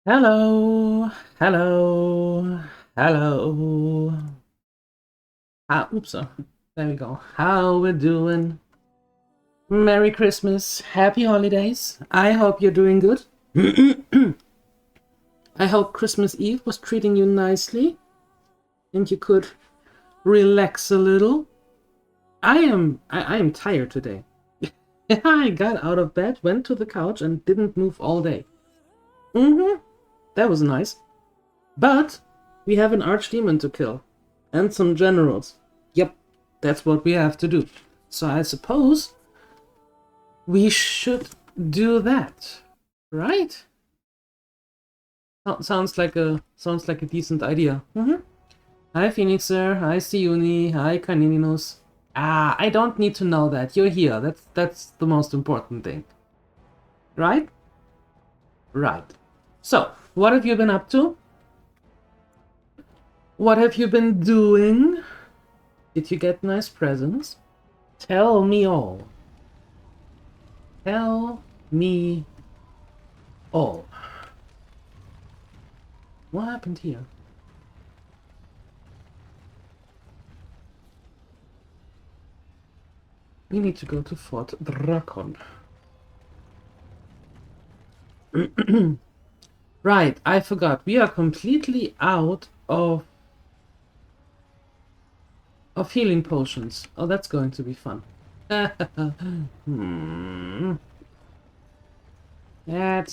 Hello, hello, hello. Oops, there we go. How we doing? Merry Christmas, Happy Holidays. I hope you're doing good. I hope Christmas Eve was treating you nicely and you could relax a little. I am tired today. I got out of bed, went to the couch, and didn't move all day. That was nice. But we have an archdemon to kill. And some generals. Yep, that's what we have to do. So I suppose we should do that. Right? Sounds like a decent idea. Hi Phoenixer, hi Siuni, hi Canininus. I don't need to know that. You're here. That's the most important thing. Right? Right. So, what have you been up to? What have you been doing? Did you get nice presents? Tell me all. Tell me all. What happened here? We need to go to Fort Drakon. Right, I forgot. We are completely out of healing potions. Oh, that's going to be fun. That's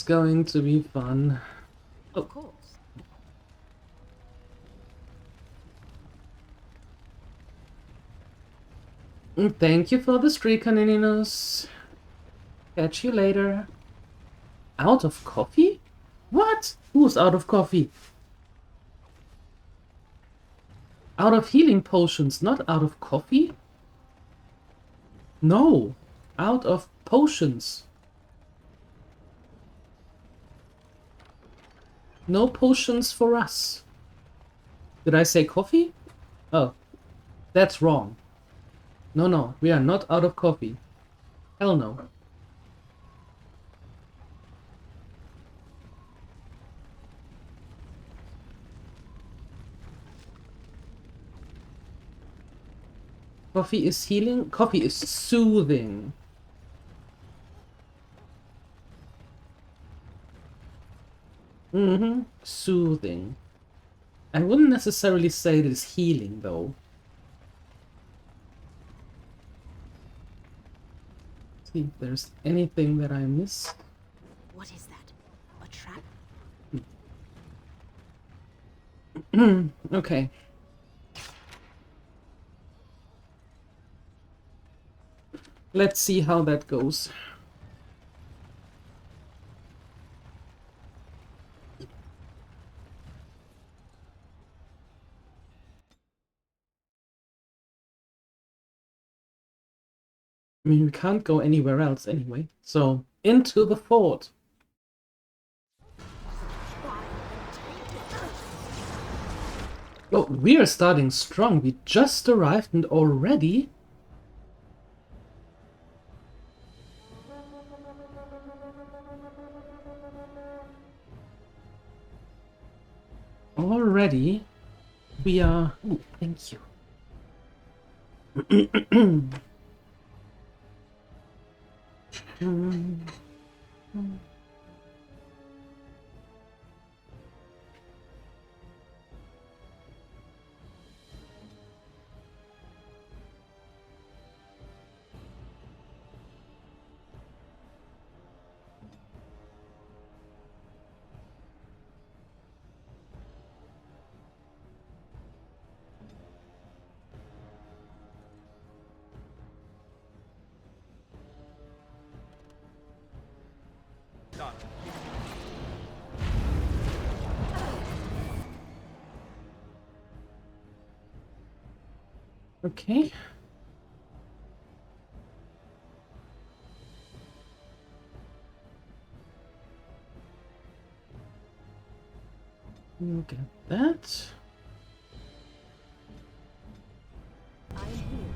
going to be fun. Oh. Of course. Thank you for the streak, Canininus. Catch you later. Out of coffee? What? Who's out of coffee? Out of healing potions, not out of coffee? No, out of potions. No potions for us. Did I say coffee? Oh, that's wrong. No, we are not out of coffee. Hell no. Coffee is healing. Coffee is soothing. Soothing. I wouldn't necessarily say it is healing, though. See if there's anything that I missed. What is that? A trap? Okay. Let's see how that goes. I mean, we can't go anywhere else anyway. So, into the fort. Oh, we are starting strong. We just arrived and already... Already, we are... Ooh, thank you. Okay. Look at that. I'm here.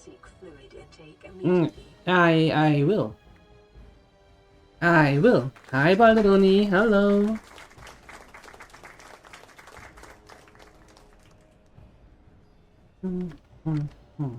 seek fluid intake Mm, immediately. I will. I will. Hi, Balderoni. Hello. Hmm, hmm, hmm.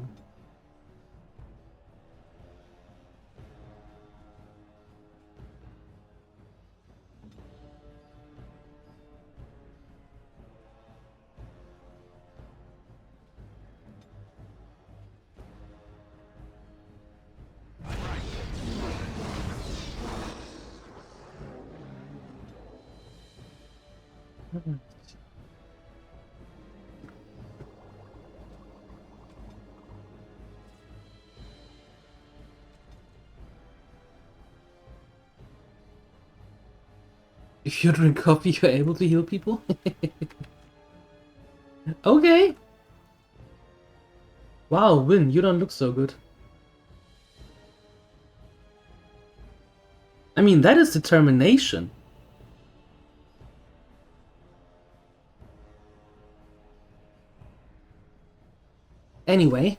If you drink coffee, you're able to heal people? Okay. Wow, Win, you don't look so good. I mean, that is determination. Anyway.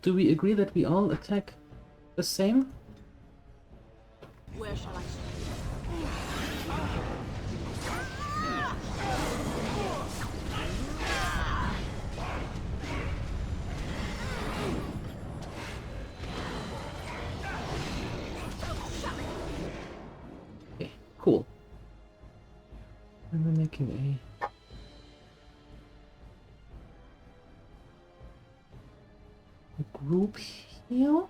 Do we agree that we all attack the same? Where shall I start? Okay, cool. And we're making a group here.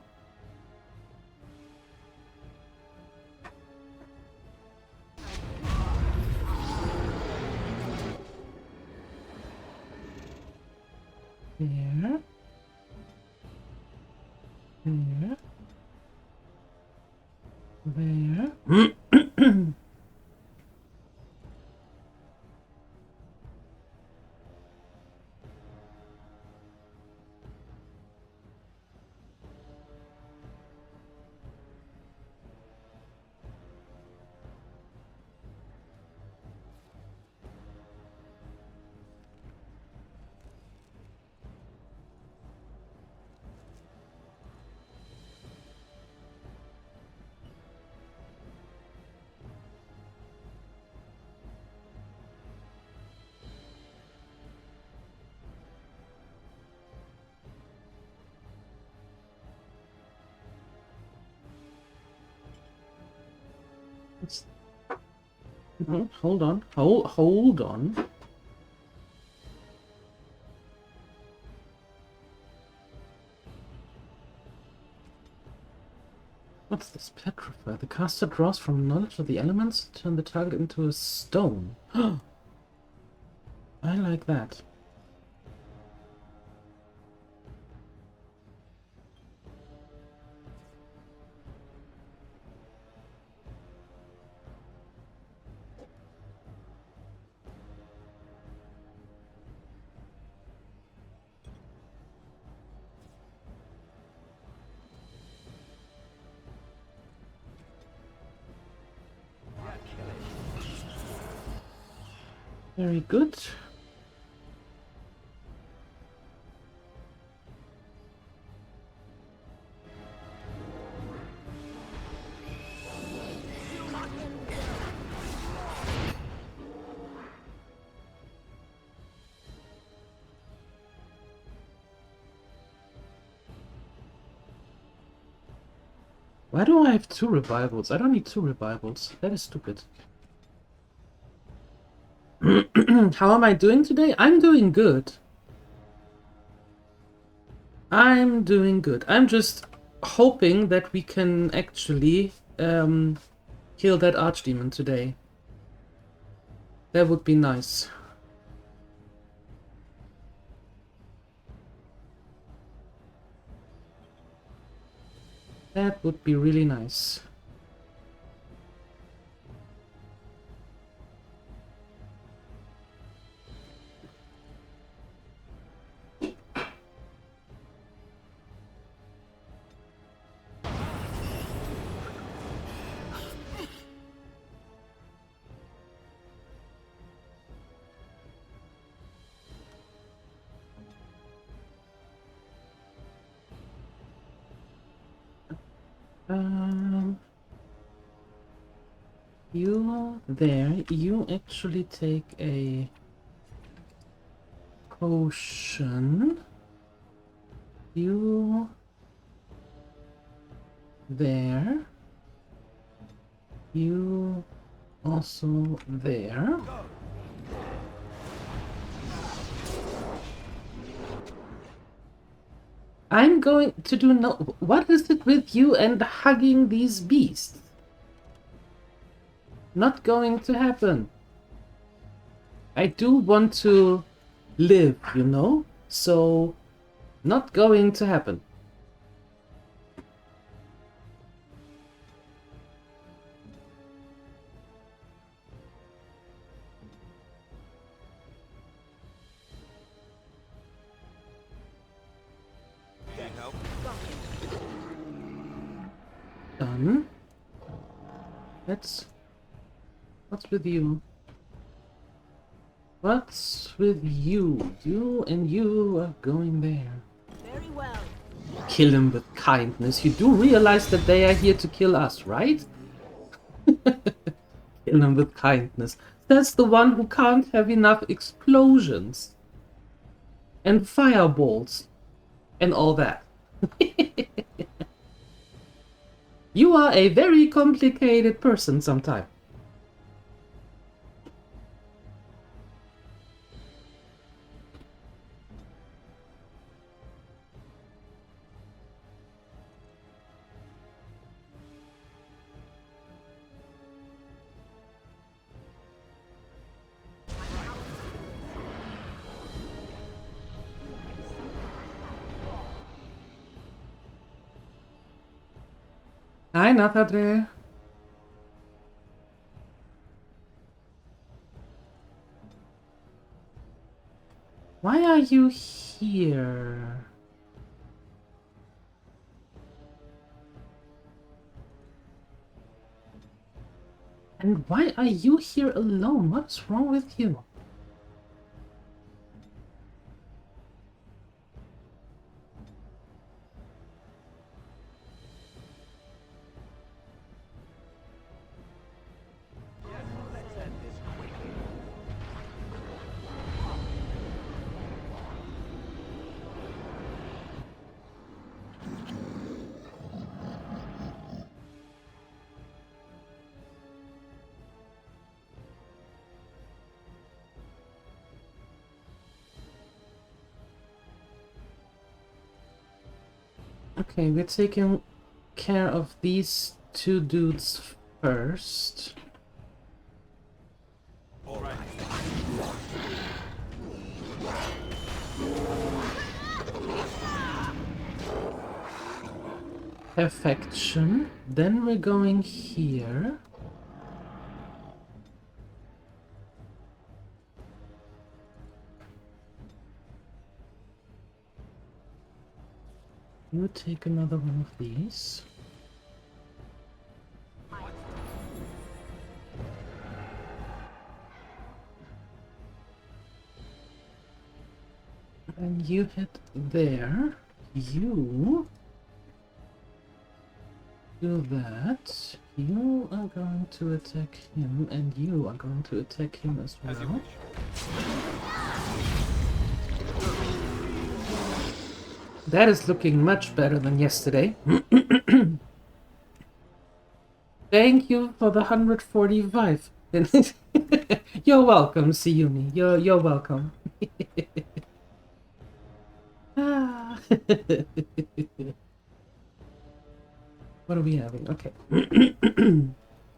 There. There. There. No, hold on. Hold on. What's this? Petrify. The caster draws from knowledge of the elements, turn the target into a stone. I like that. Very good. Why do I have 2 revivals? I don't need 2 revivals. That is stupid. How am I doing today? I'm doing good. I'm doing good. I'm just hoping that we can actually kill that archdemon today. That would be nice. That would be really nice. You there, you actually take a potion. You there. You also there. I'm going to do no. What is it with you and hugging these beasts? Not going to happen. I do want to live, you know? So, not going to happen. Done. What's with you? What's with you? You and you are going there. Very well. Kill him with kindness. You do realize that they are here to kill us, right? Kill him with kindness. That's the one who can't have enough explosions. And fireballs. And all that. You are a very complicated person sometimes. Hi, Nathadre. Why are you here? And why are you here alone? What's wrong with you? Okay, we're taking care of these two dudes first. All right. Perfection. Then we're going here. You take another one of these. And you hit there. You do that. You are going to attack him, and you are going to attack him as As you well. wish. That is looking much better than yesterday. Thank you for the 145. You're welcome, Siyumi. You're welcome. Ah. What are we having? Okay.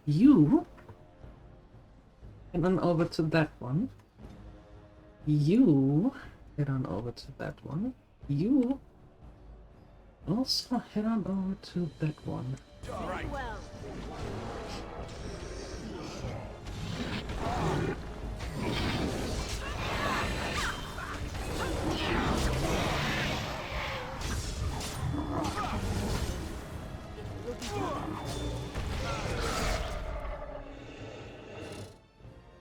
You head on over to that one. You head on over to that one. You also head on over to that one. Very well.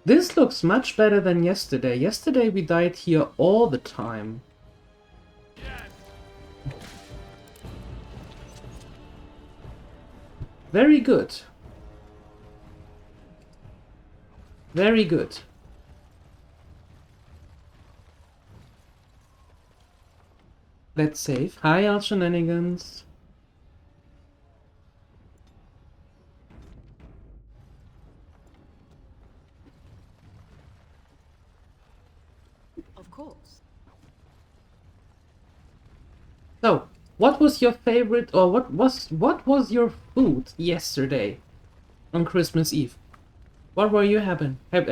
This looks much better than yesterday. Yesterday we died here all the time. Very good. Very good. Let's save. Hi, all shenanigans. Of course. So, what was your favorite, or what was your food yesterday on Christmas Eve? What were you having? What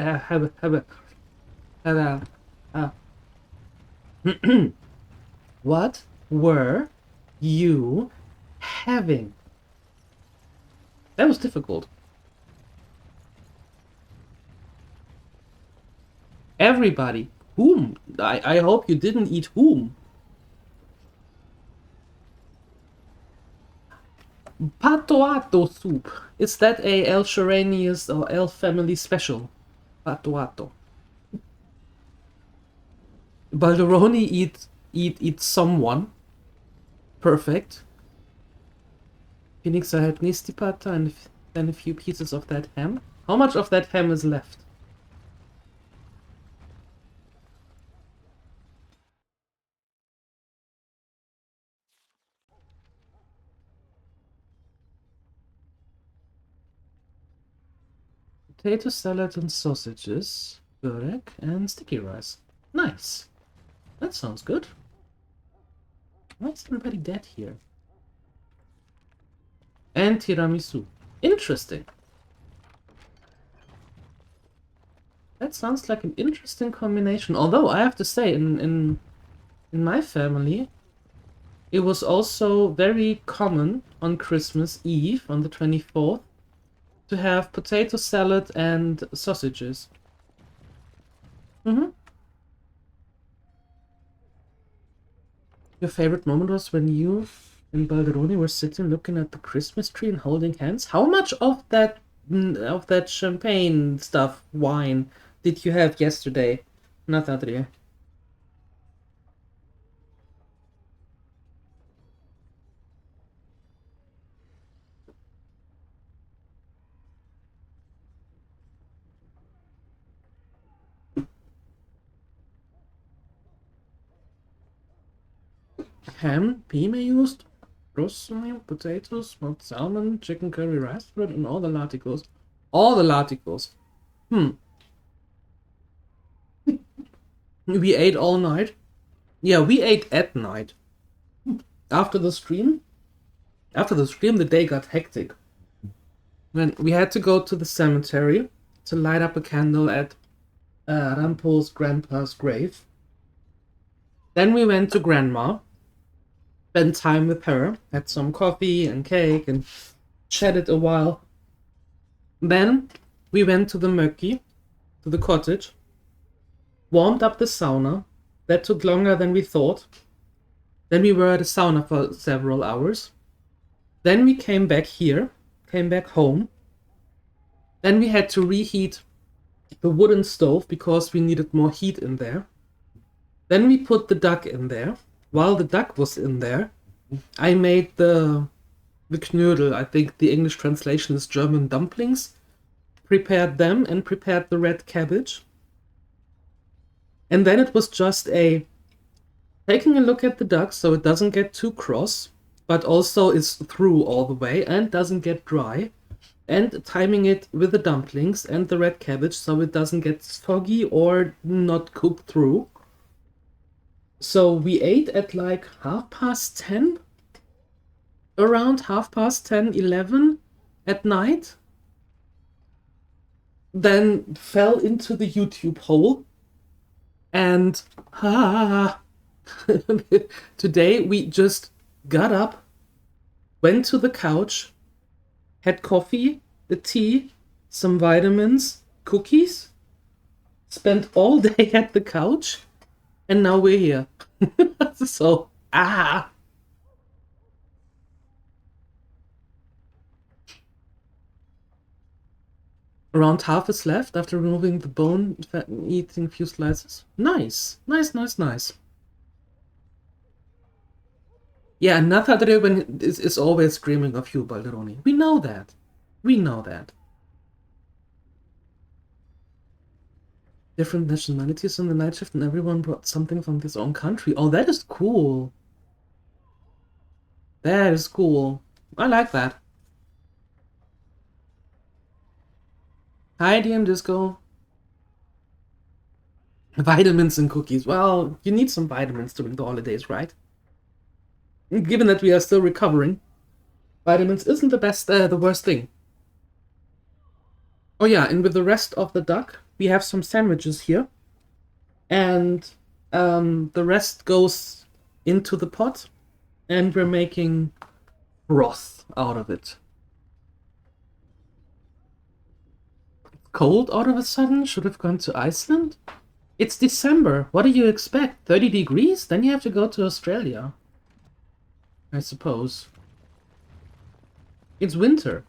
were you having? That was difficult. Everybody. Whom? I hope you didn't eat whom. Patoato soup. Is that a El Sharanius or El family special? Patoato. Balderoni eat someone. Perfect. Phoenix, I had nistipata and then a few pieces of that ham. How much of that ham is left? Potato salad and sausages, burek and sticky rice. Nice. That sounds good. Why is everybody dead here? And tiramisu. Interesting. That sounds like an interesting combination. Although I have to say, in my family, it was also very common on Christmas Eve, on the 24th, to have potato salad and sausages. Your favorite moment was when you and Balderoni were sitting looking at the Christmas tree and holding hands? How much of that champagne stuff, wine, did you have yesterday, Nathadria? Ham, pea used, roast onion, potatoes, smoked salmon, chicken curry, rice bread, and all the laticos. All the laticos. We ate all night. Yeah, we ate at night. After the stream, the day got hectic. When we had to go to the cemetery to light up a candle at Rampo's grandpa's grave. Then we went to Grandma, spent time with her, had some coffee and cake, and chatted a while. Then we went to the mökki, to the cottage, warmed up the sauna. That took longer than we thought. Then we were at the sauna for several hours. Then we came back home. Then we had to reheat the wooden stove because we needed more heat in there. Then we put the duck in there. While the duck was in there, I made the knödel. I think the English translation is German dumplings. Prepared them and prepared the red cabbage. And then it was just taking a look at the duck so it doesn't get too cross, but also is through all the way and doesn't get dry, and timing it with the dumplings and the red cabbage so it doesn't get soggy or not cooked through. So we ate at like 10:30, around 10:30, 11 at night. Then fell into the YouTube hole. And today we just got up, went to the couch, had coffee, the tea, some vitamins, cookies, spent all day at the couch, and now we're here. So, Around half is left after removing the bone, eating a few slices. Nice, nice, nice, nice. Yeah, Natha is always screaming of you, Balderoni. We know that. We know that. Different nationalities in the night shift and everyone brought something from his own country. Oh, that is cool. That is cool. I like that. Hi, DM Disco. Vitamins and cookies. Well, you need some vitamins during the holidays, right? Given that we are still recovering, vitamins isn't the worst thing. Oh yeah, and with the rest of the duck, we have some sandwiches here. And the rest goes into the pot, and we're making broth out of it. Cold all of a sudden? Should have gone to Iceland? It's December. What do you expect? 30 degrees? Then you have to go to Australia. I suppose. It's winter.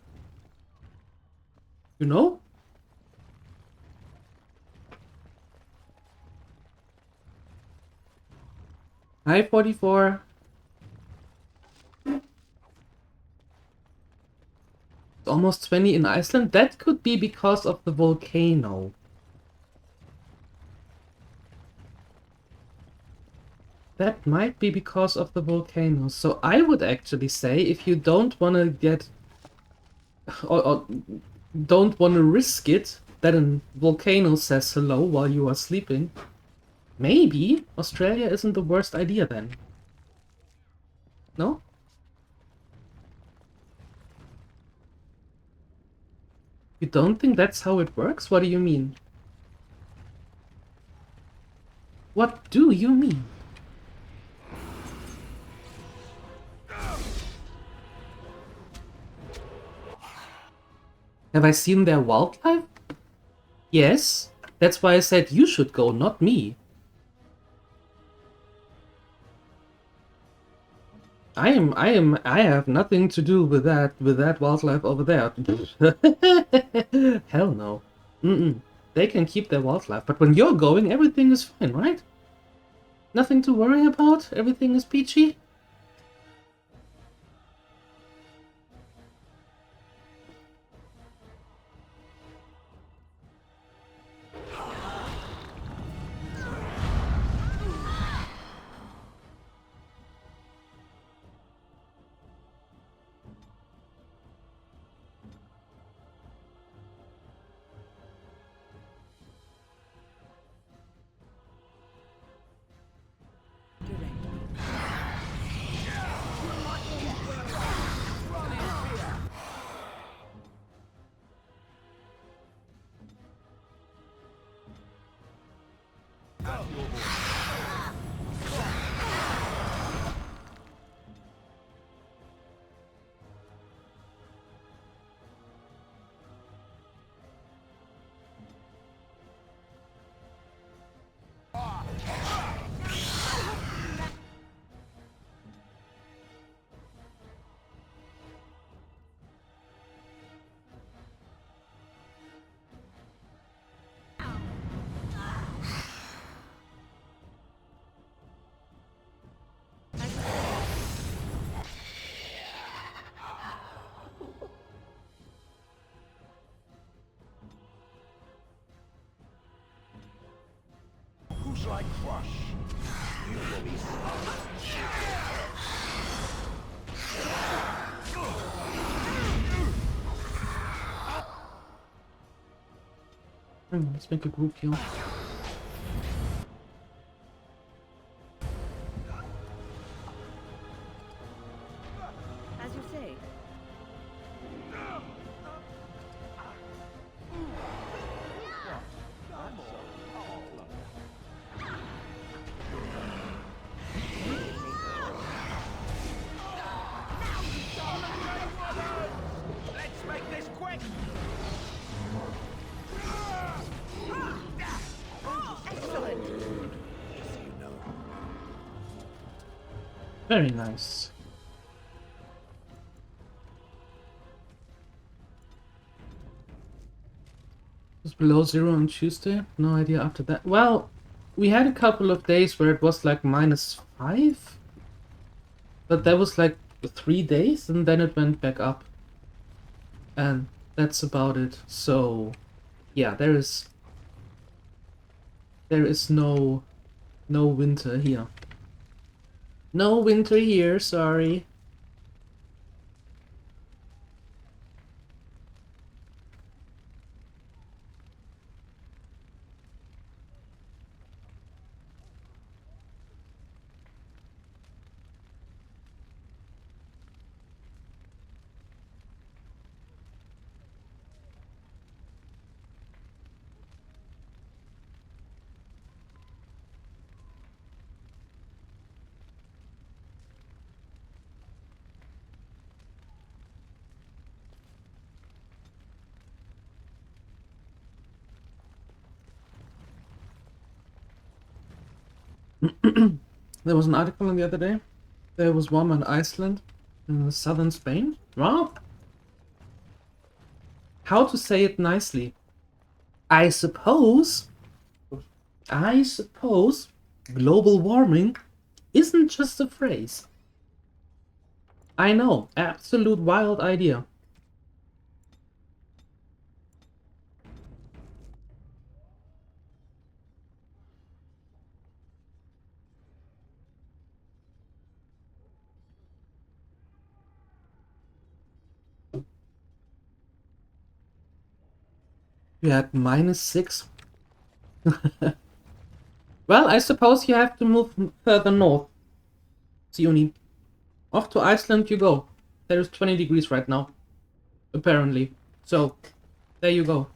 You know? Hi, 44. It's almost 20 in Iceland. That could be because of the volcano. That might be because of the volcano. So I would actually say if you don't want to get... or don't want to risk it that a volcano says hello while you are sleeping, maybe Australia isn't the worst idea then. No? You don't think that's how it works? What do you mean? What do you mean? Have I seen their wildlife? Yes. That's why I said you should go, not me. I have nothing to do with that wildlife over there. Hell no. They can keep their wildlife, but when you're going, everything is fine, right? Nothing to worry about? Everything is peachy? I crush, you will be Let's make a group kill. As you say. Let's make this quick! Excellent. Very nice. It was below 0 on Tuesday. No idea after that. Well, we had a couple of days where it was like -5. But that was like 3 days and then it went back up. And that's about it. So yeah, there is no winter here. No winter here, sorry. There was an article the other day. There was one in Iceland, in southern Spain. Well, how to say it nicely? I suppose global warming isn't just a phrase. I know, absolute wild idea. You had -6. Well, I suppose you have to move further north. Sioni. Off to Iceland you go. There's 20 degrees right now. Apparently. So, there you go.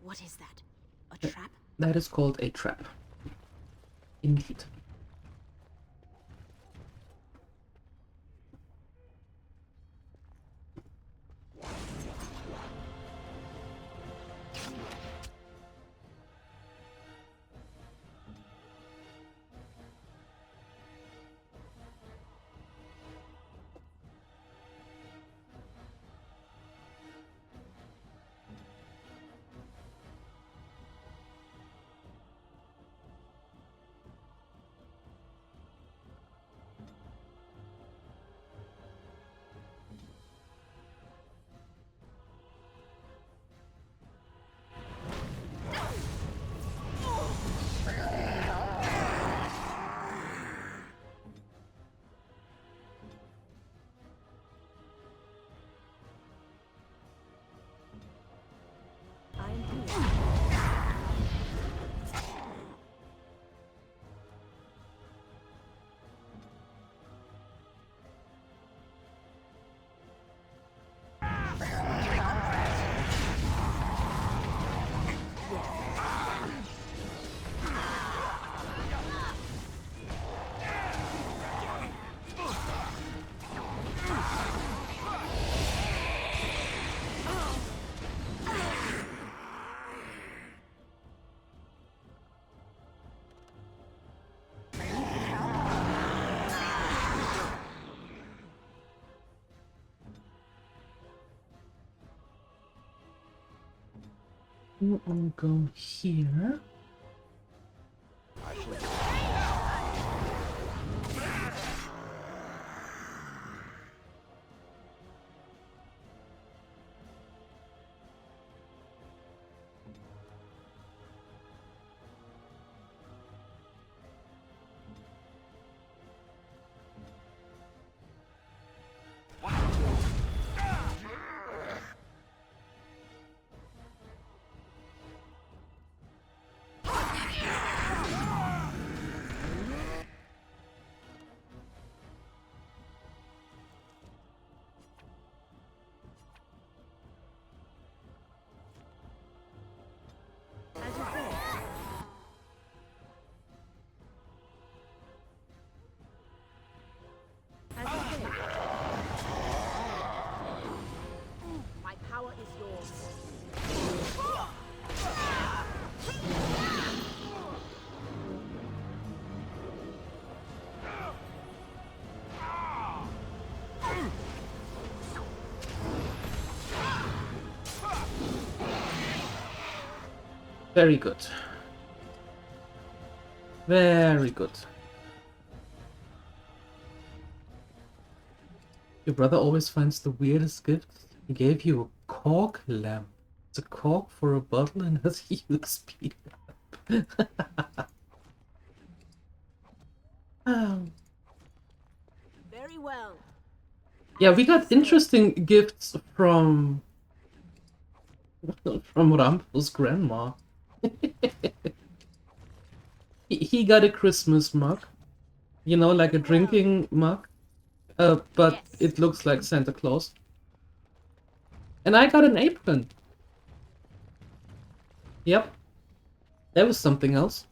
What is that? A trap? That is called a trap. Indeed. I am here. I'll go here. I shall As you say. As you say. My power is yours. Very good. Very good. Your brother always finds the weirdest gifts. He gave you a cork lamp. It's a cork for a bottle and has a huge speed lamp. Oh. Very well. Yeah, we got interesting gifts from Rampo's grandma. He got a Christmas mug, you know, like a drinking mug, but Yes. it looks like Santa Claus. And I got an apron. Yep, that was something else.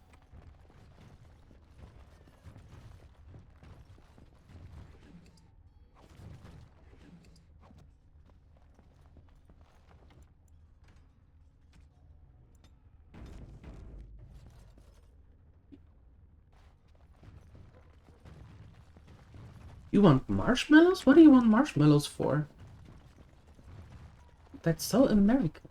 You want marshmallows? What do you want marshmallows for? That's so American.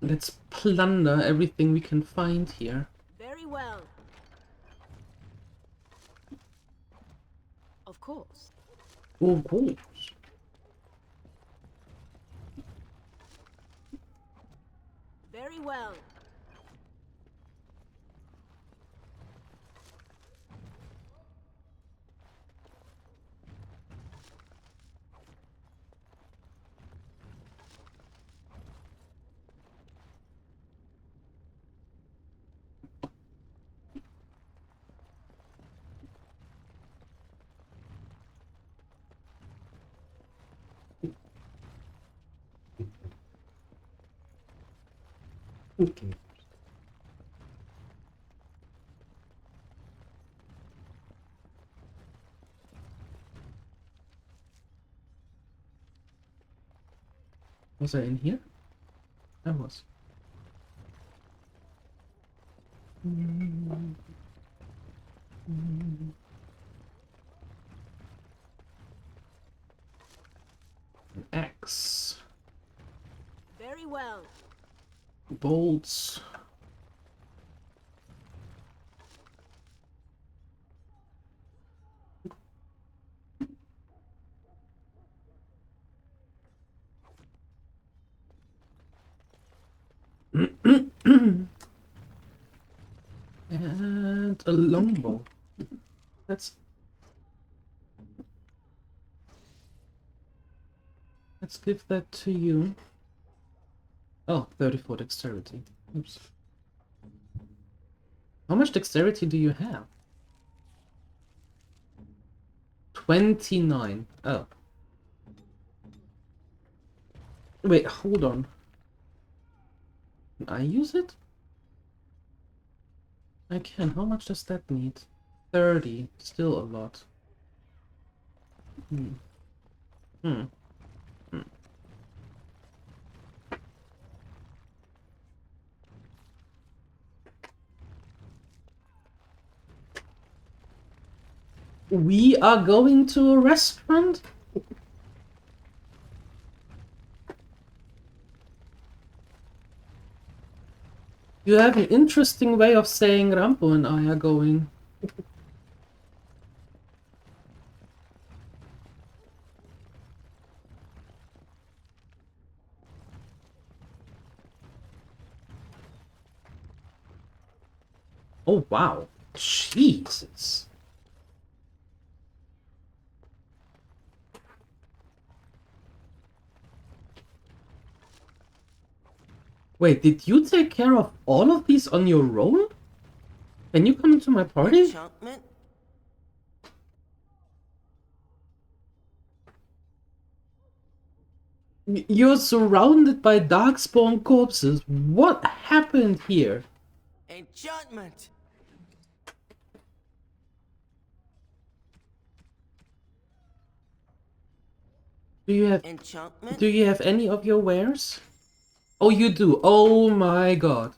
Let's plunder everything we can find here. Very well. Of course. Oh, cool. Very well. Okay. Was I in here? I was. An axe. Very well. Bolts. And a longbow. Let's give that to you. Oh, 34 dexterity. Oops. How much dexterity do you have? 29. Oh. Wait, hold on. Can I use it? I can. How much does that need? 30. Still a lot. Hmm. Hmm. Hmm. We are going to a restaurant? You have an interesting way of saying Rampo and I are going. Oh wow. Jesus. Wait, did you take care of all of these on your own? Can you come into my party? Enchantment? You're surrounded by Darkspawn corpses. What happened here? Enchantment! Do you have Enchantment? any of your wares? Oh, you do. Oh my god.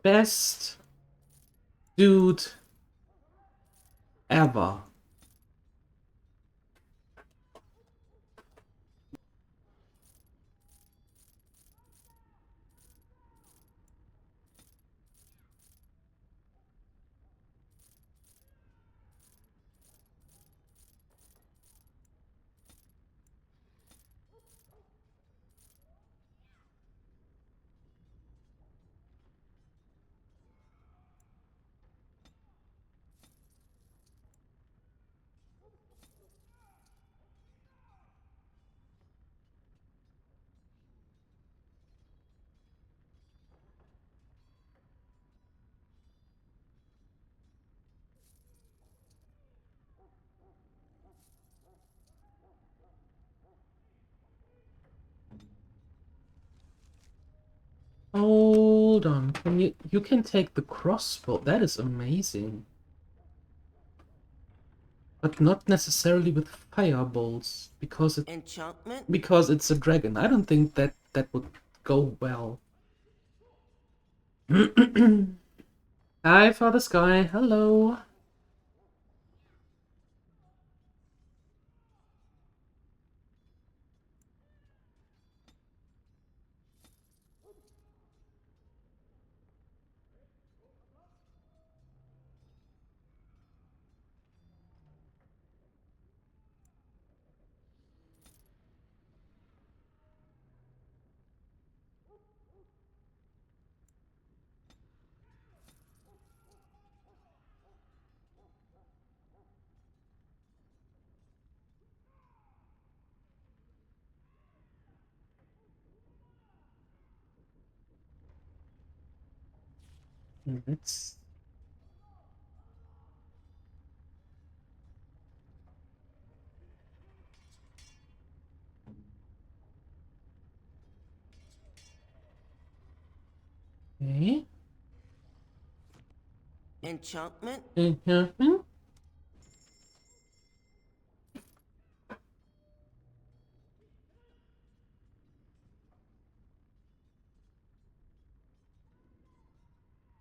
best dude ever. Hold on, you can take the crossbow. That is amazing. But not necessarily with firebolts, because Enchantment? it's a dragon. I don't think that would go well. Hi, Father Sky. Hello. Let's... Okay. Enchantment? Mhm.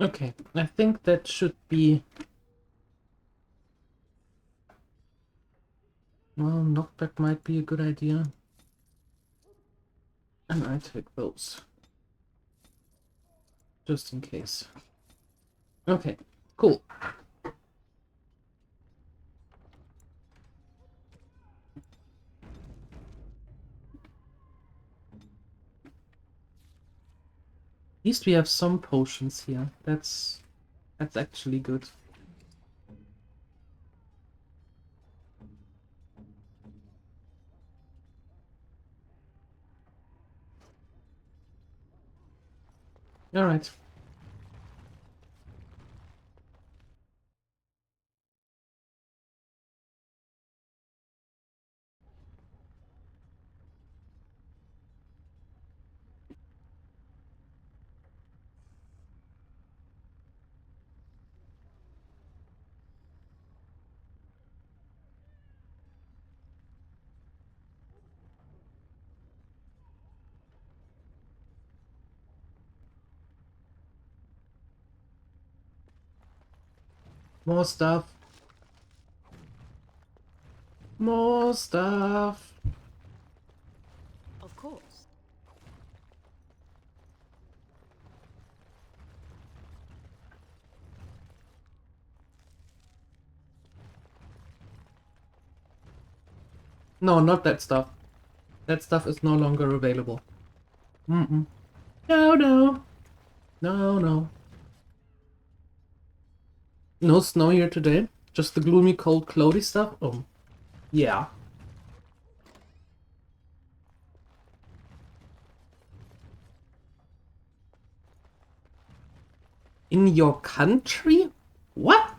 Okay, I think that should be... Well, knockback might be a good idea. And I take those. Just in case. Okay, cool. At least we have some potions here. That's actually good. All right. More stuff. More stuff. Of course. No, not that stuff. That stuff is no longer available. Mm-mm. No, no. No, no. No snow here today. Just the gloomy, cold, cloudy stuff. Oh, yeah. In your country? What?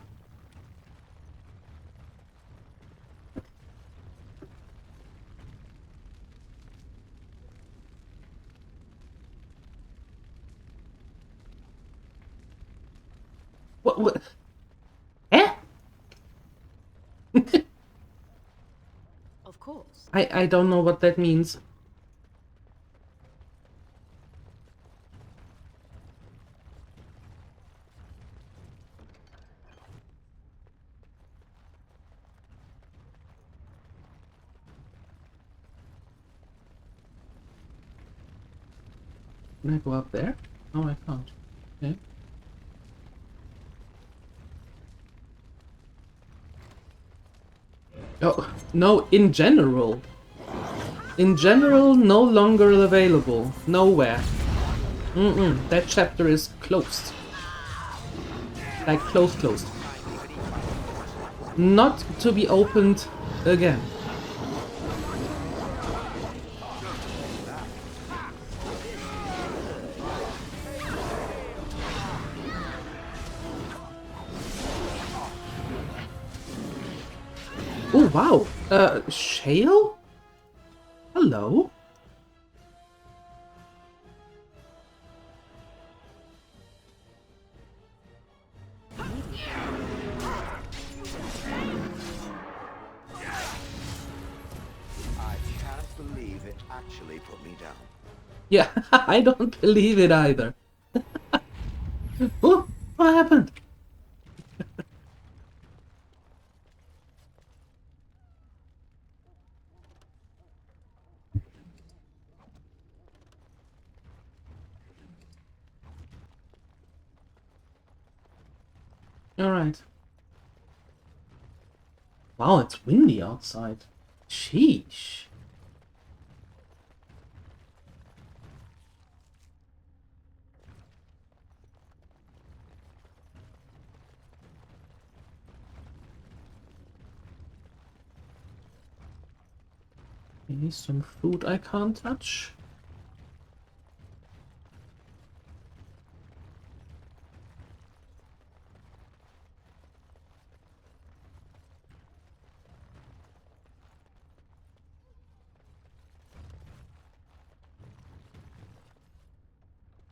What? Eh? Of course. I don't know what that means. Can I go up there? Oh, I can't. Okay. Oh, no, in general. In general, no longer available. Nowhere. That chapter is closed. Like, closed. Not to be opened again. Oh, wow. Shale? Hello? I can't believe it actually put me down. Yeah, I don't believe it either. Oh, what happened? Alright. Wow, it's windy outside. Sheesh. Maybe some food I can't touch.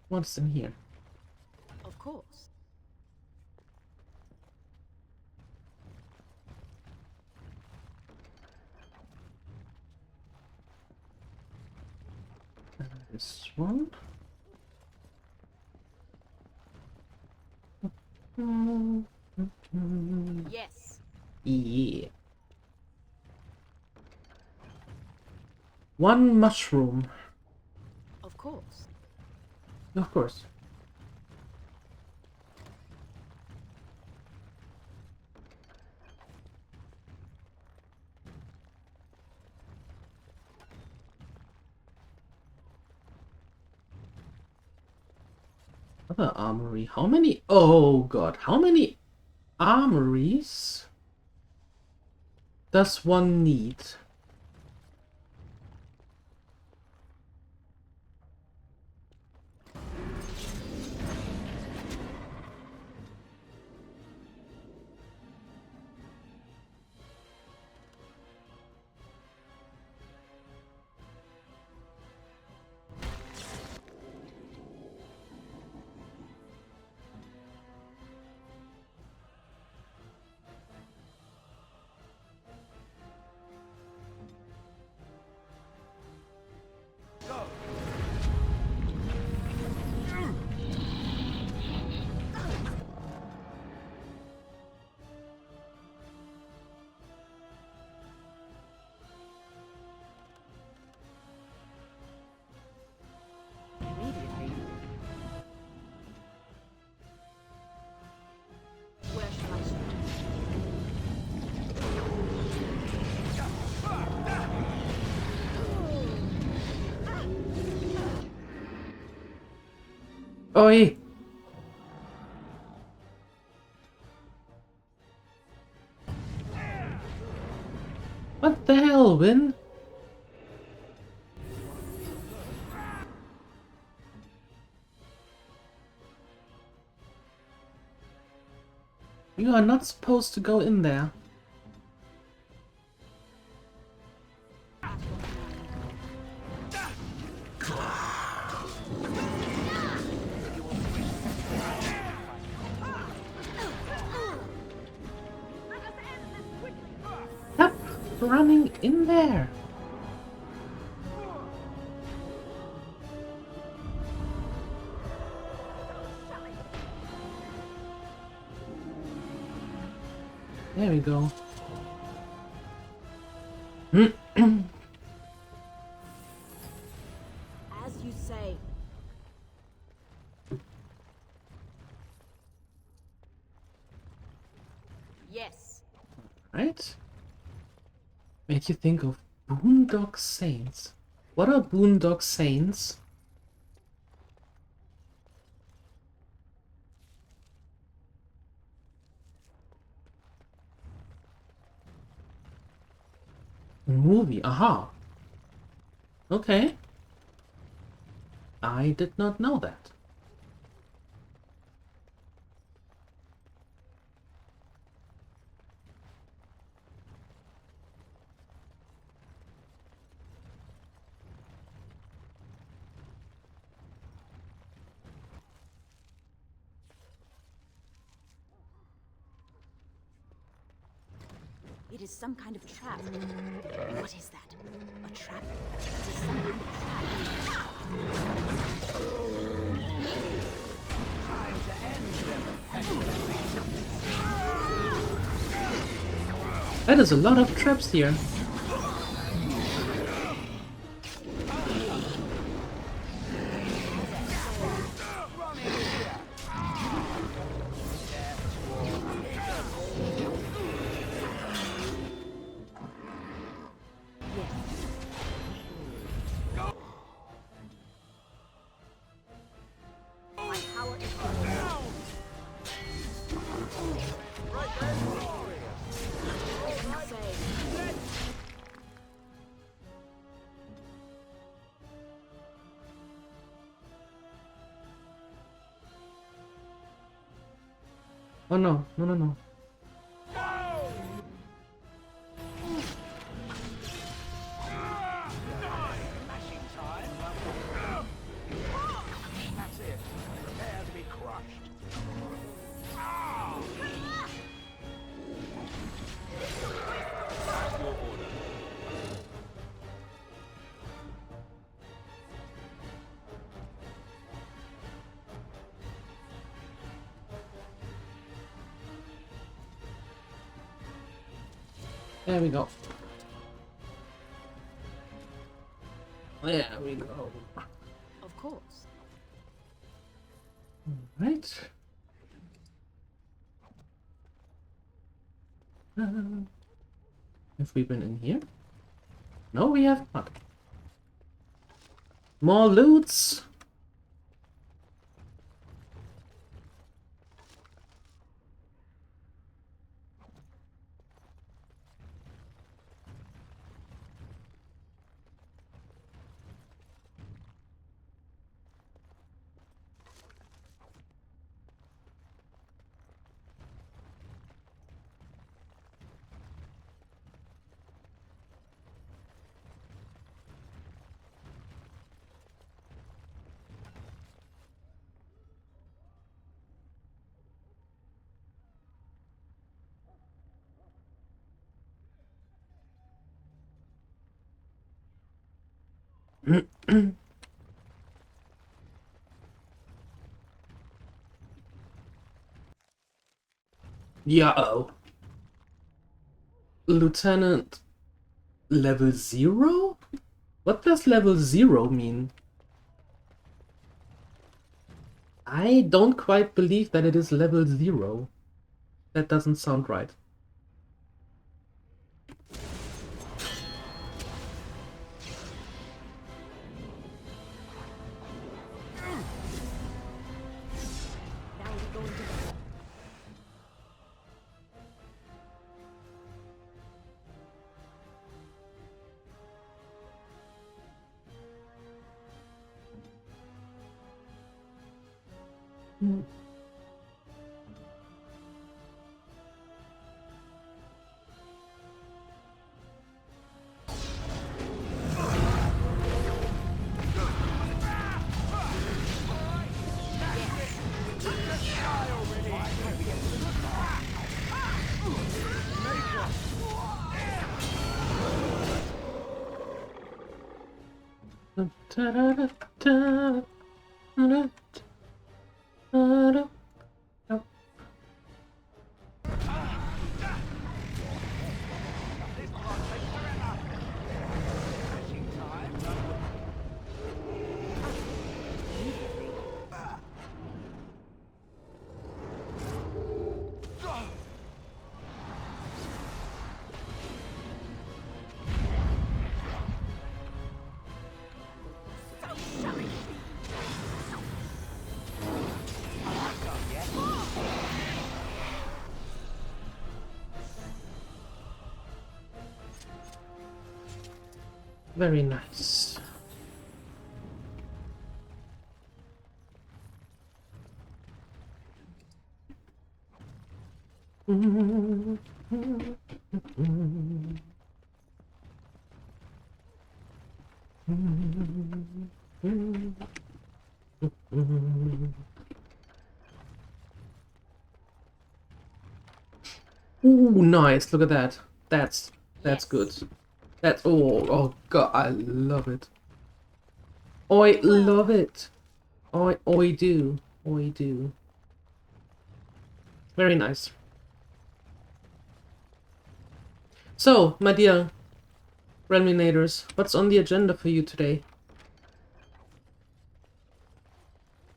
What's in here? Of course. This one. Yes. Yeah. One mushroom. Of course. Of course. Other armory. How many? Oh god. How many armories does one need? Immediately. Where shall I start? Oi! What the hell, Win? You are not supposed to go in there. Stop running in there. There we go. As you say. Yes. Right? Made you think of Boondock Saints. What are Boondock Saints? A movie, aha. Okay. I did not know that. It is some kind of trap. What is that? A trap? It is some kind of trap. That is a lot of traps here. My power is down. Oh no, no, no, no. There we go. There we go. Of course. Right. Have we been in here? No, we have not. More loots. Yeah, oh. Lieutenant level 0? What does level 0 mean? I don't quite believe that it is level 0. That doesn't sound right. Now we go into battle. Very nice. Ooh, nice. Look at that. That's Yes. good. That's oh god, I love it. I love it. I do. I do. Very nice. So, my dear Realminators, what's on the agenda for you today?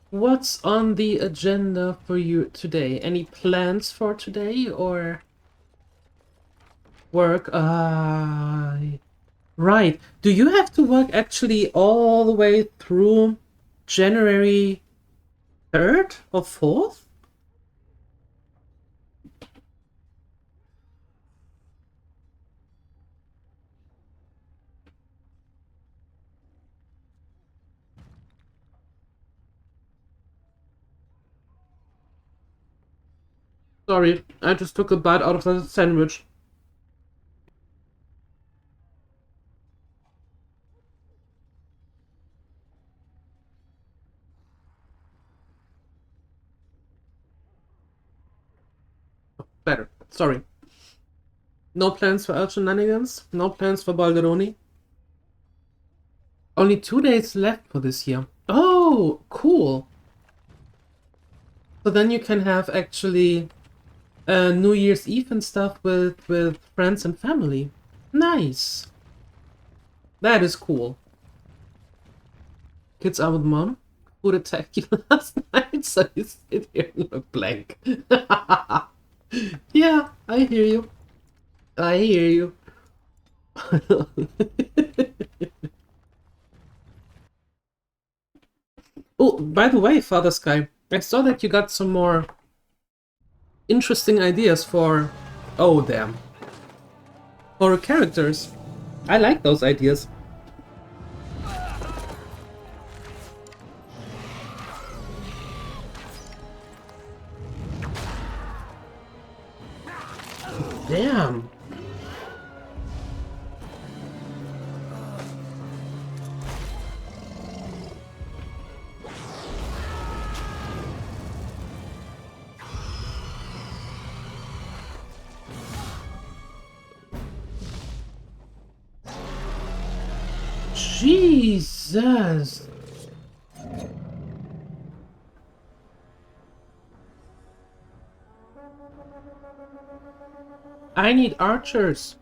What's on the agenda for you today? Any plans for today or work? Right. Do you have to work actually all the way through January 3rd or 4th? Sorry, I just took a bite out of the sandwich. Better. Sorry. No plans for El Shenanigans? No plans for Balderoni? Only 2 days left for this year. Oh, cool. So then you can have actually New Year's Eve and stuff with friends and family. Nice. That is cool. Kids are with mom. Food attacked you last night, so you sit here and look blank. Yeah, I hear you. I hear you. Oh, by the way, Father Sky, I saw that you got some more interesting ideas for... Oh, damn. For characters. I like those ideas. Damn. Jesus. I need archers.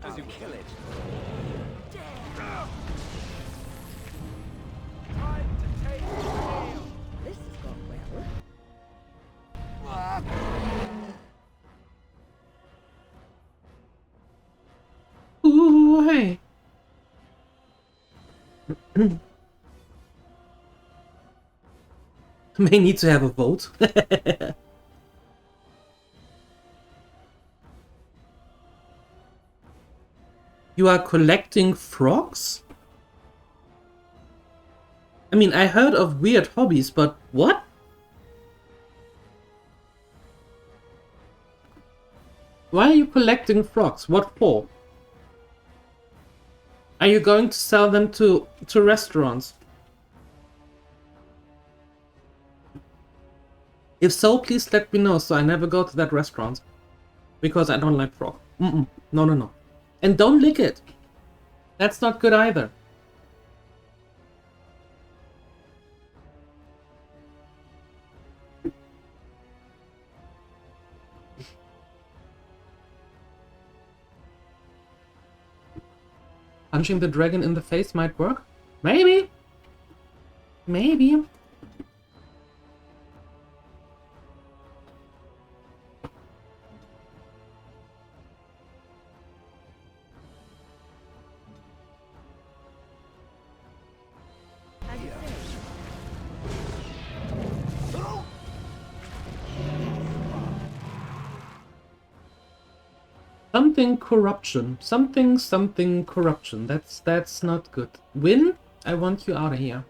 I'll kill it. This has gone well. Ooh, hey. May need to have a vote. You are collecting frogs? I mean, I heard of weird hobbies, but what? Why are you collecting frogs? What for? Are you going to sell them to restaurants? If so, please let me know so I never go to that restaurant. Because I don't like frog. No, no, no. And don't lick it. That's not good either. Punching the dragon in the face might work? Maybe. Maybe. As you say. Something corruption. Something corruption. That's not good. Win? I want you out of here.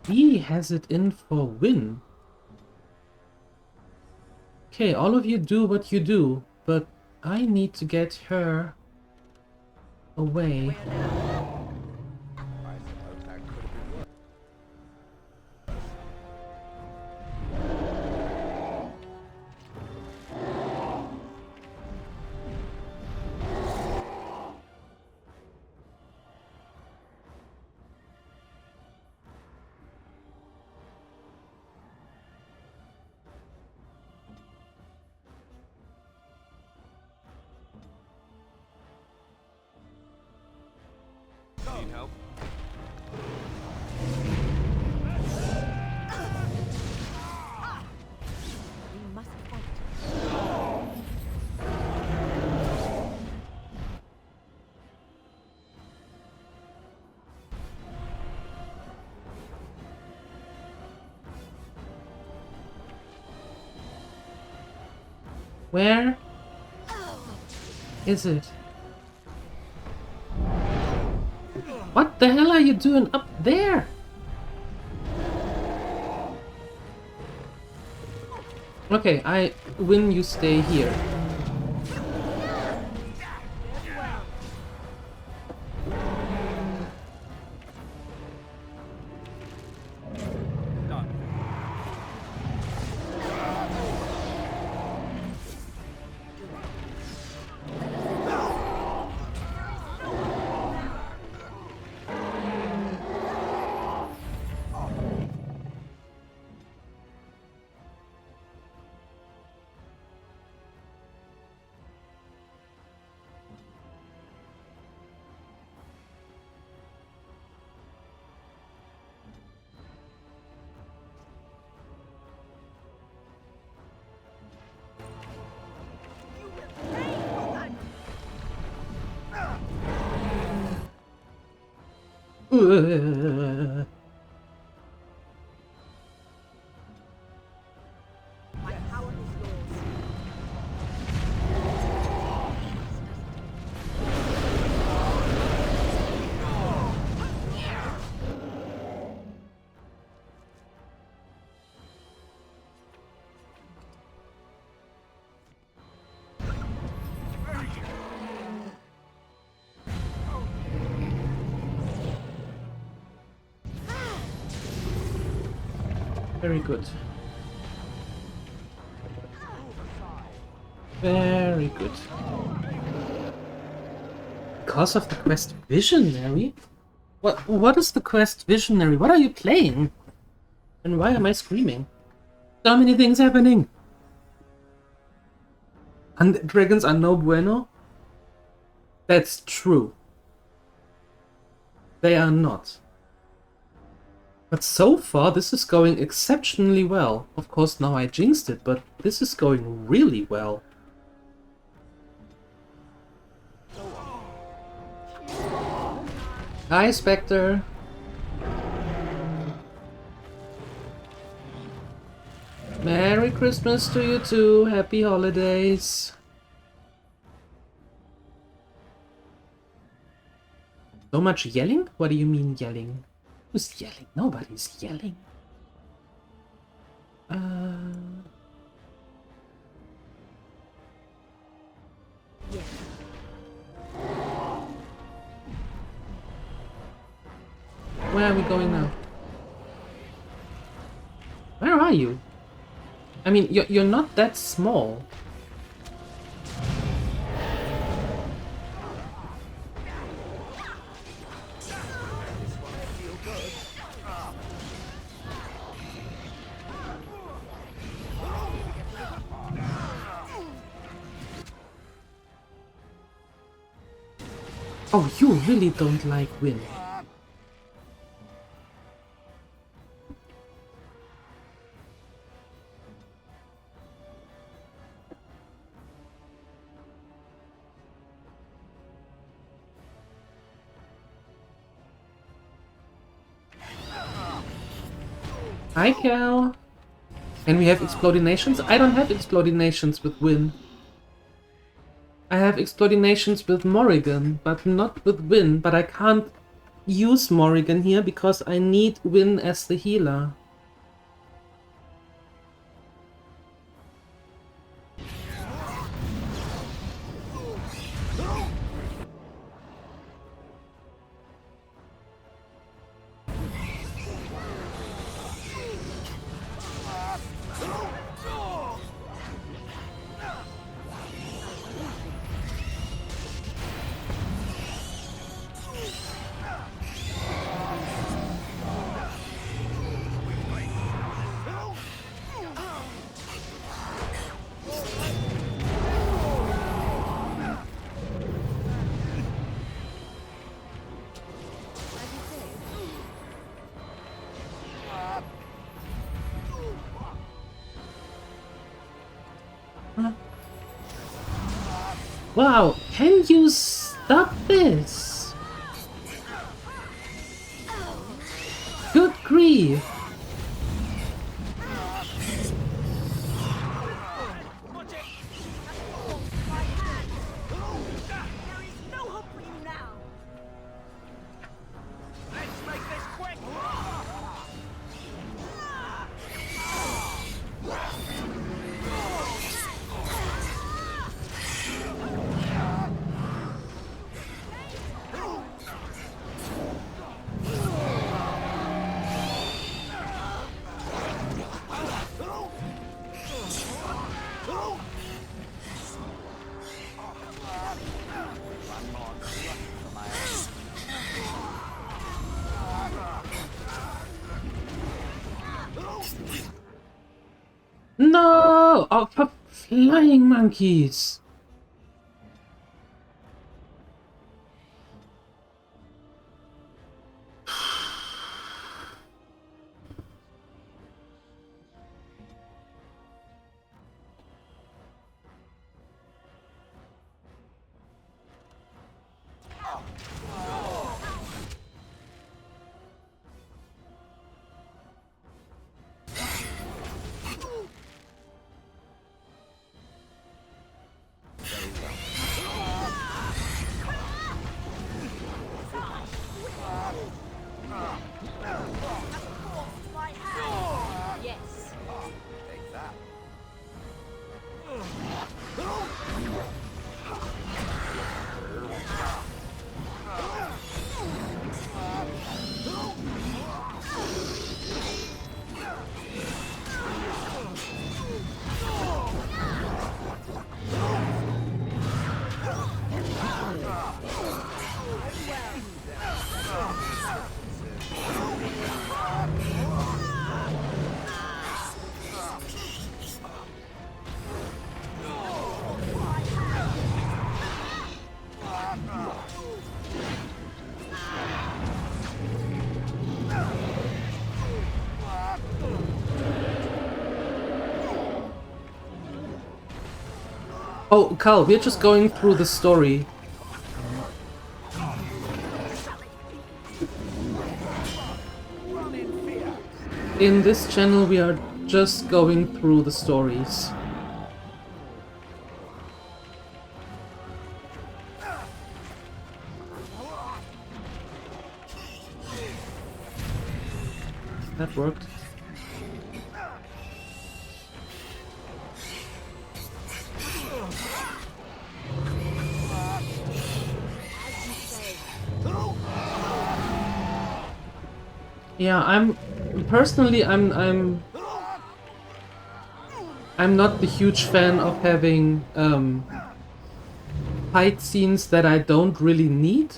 He has it in for win. Okay, all of you do what you do, but I need to get her away. I suppose that could have been worse. Need help? We must fight. Where is it? What the hell are you doing up there? Okay, I win, you stay here. Done. My power is yours. Very good. Very good. Because of the quest Visionary? What is the quest Visionary? What are you playing? And why am I screaming? So many things happening! And dragons are no bueno? That's true. They are not. But so far, this is going exceptionally well. Of course, now I jinxed it, but this is going really well. Hi, Spectre. Merry Christmas to you too. Happy holidays. So much yelling? What do you mean yelling? Who's yelling? Nobody's yelling. Where are we going now? Where are you? I mean, you're not that small. Oh, you really don't like wind. Hi, Cal. And we have exploding nations? I don't have exploding nations with Win. I have exploding nations with Morrigan, but not with Win. But I can't use Morrigan here because I need Win as the healer. Wow, can you stop this? Good grief! There is no hope for you now. Let's make this quick! No! Oh, for flying monkeys! Yes. Take that. Oh, Carl, we're just going through the story. In this channel, we are just going through the stories. That worked. Yeah, personally I'm not the huge fan of having fight scenes that I don't really need.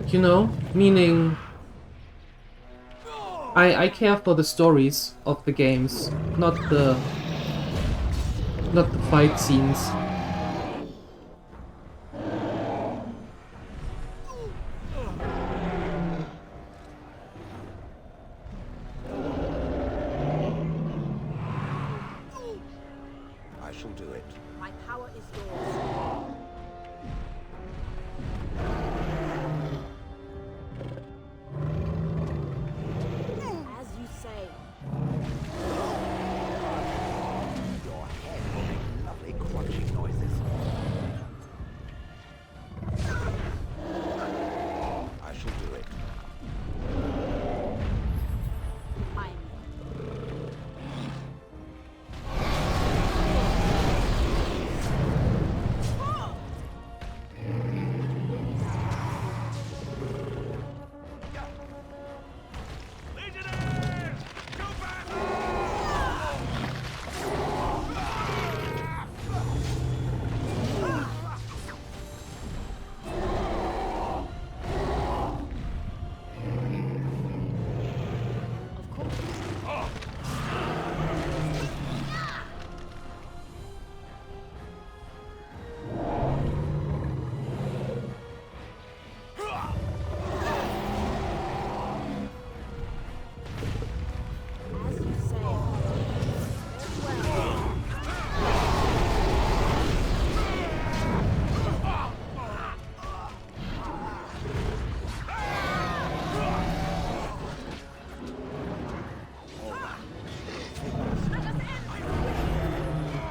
You know, meaning I care for the stories of the games, not the fight scenes. I shall do it. My power is yours. As you say. Your head will make lovely crunching noises. I shall do it. I'm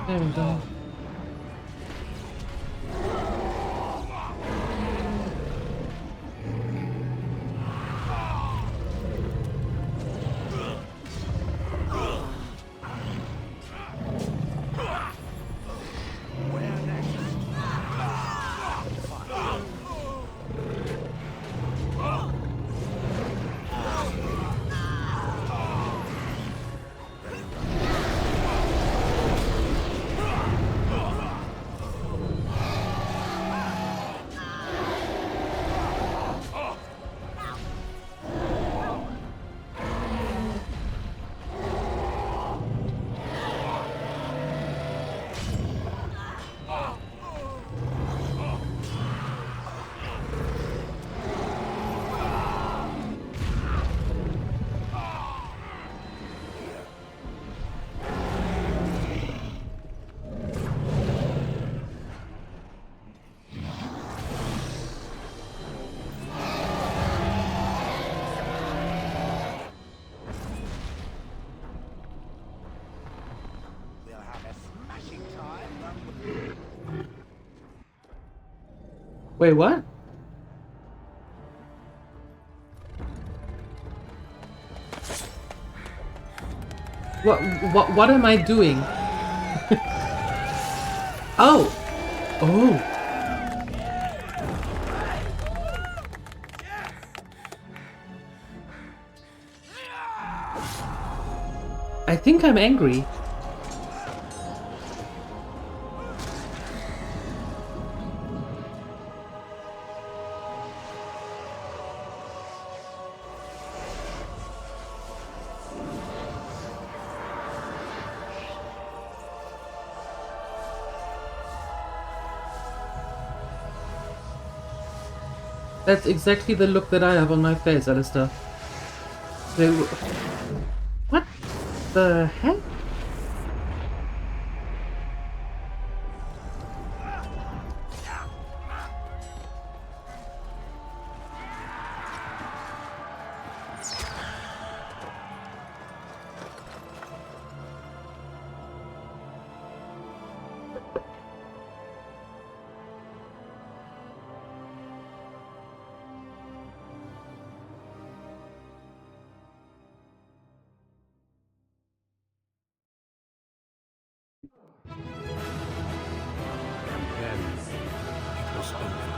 There we go. Wait, what? What am I doing? Oh! Oh! I think I'm angry. That's exactly the look that I have on my face, Alistair. What the heck? Then it was over.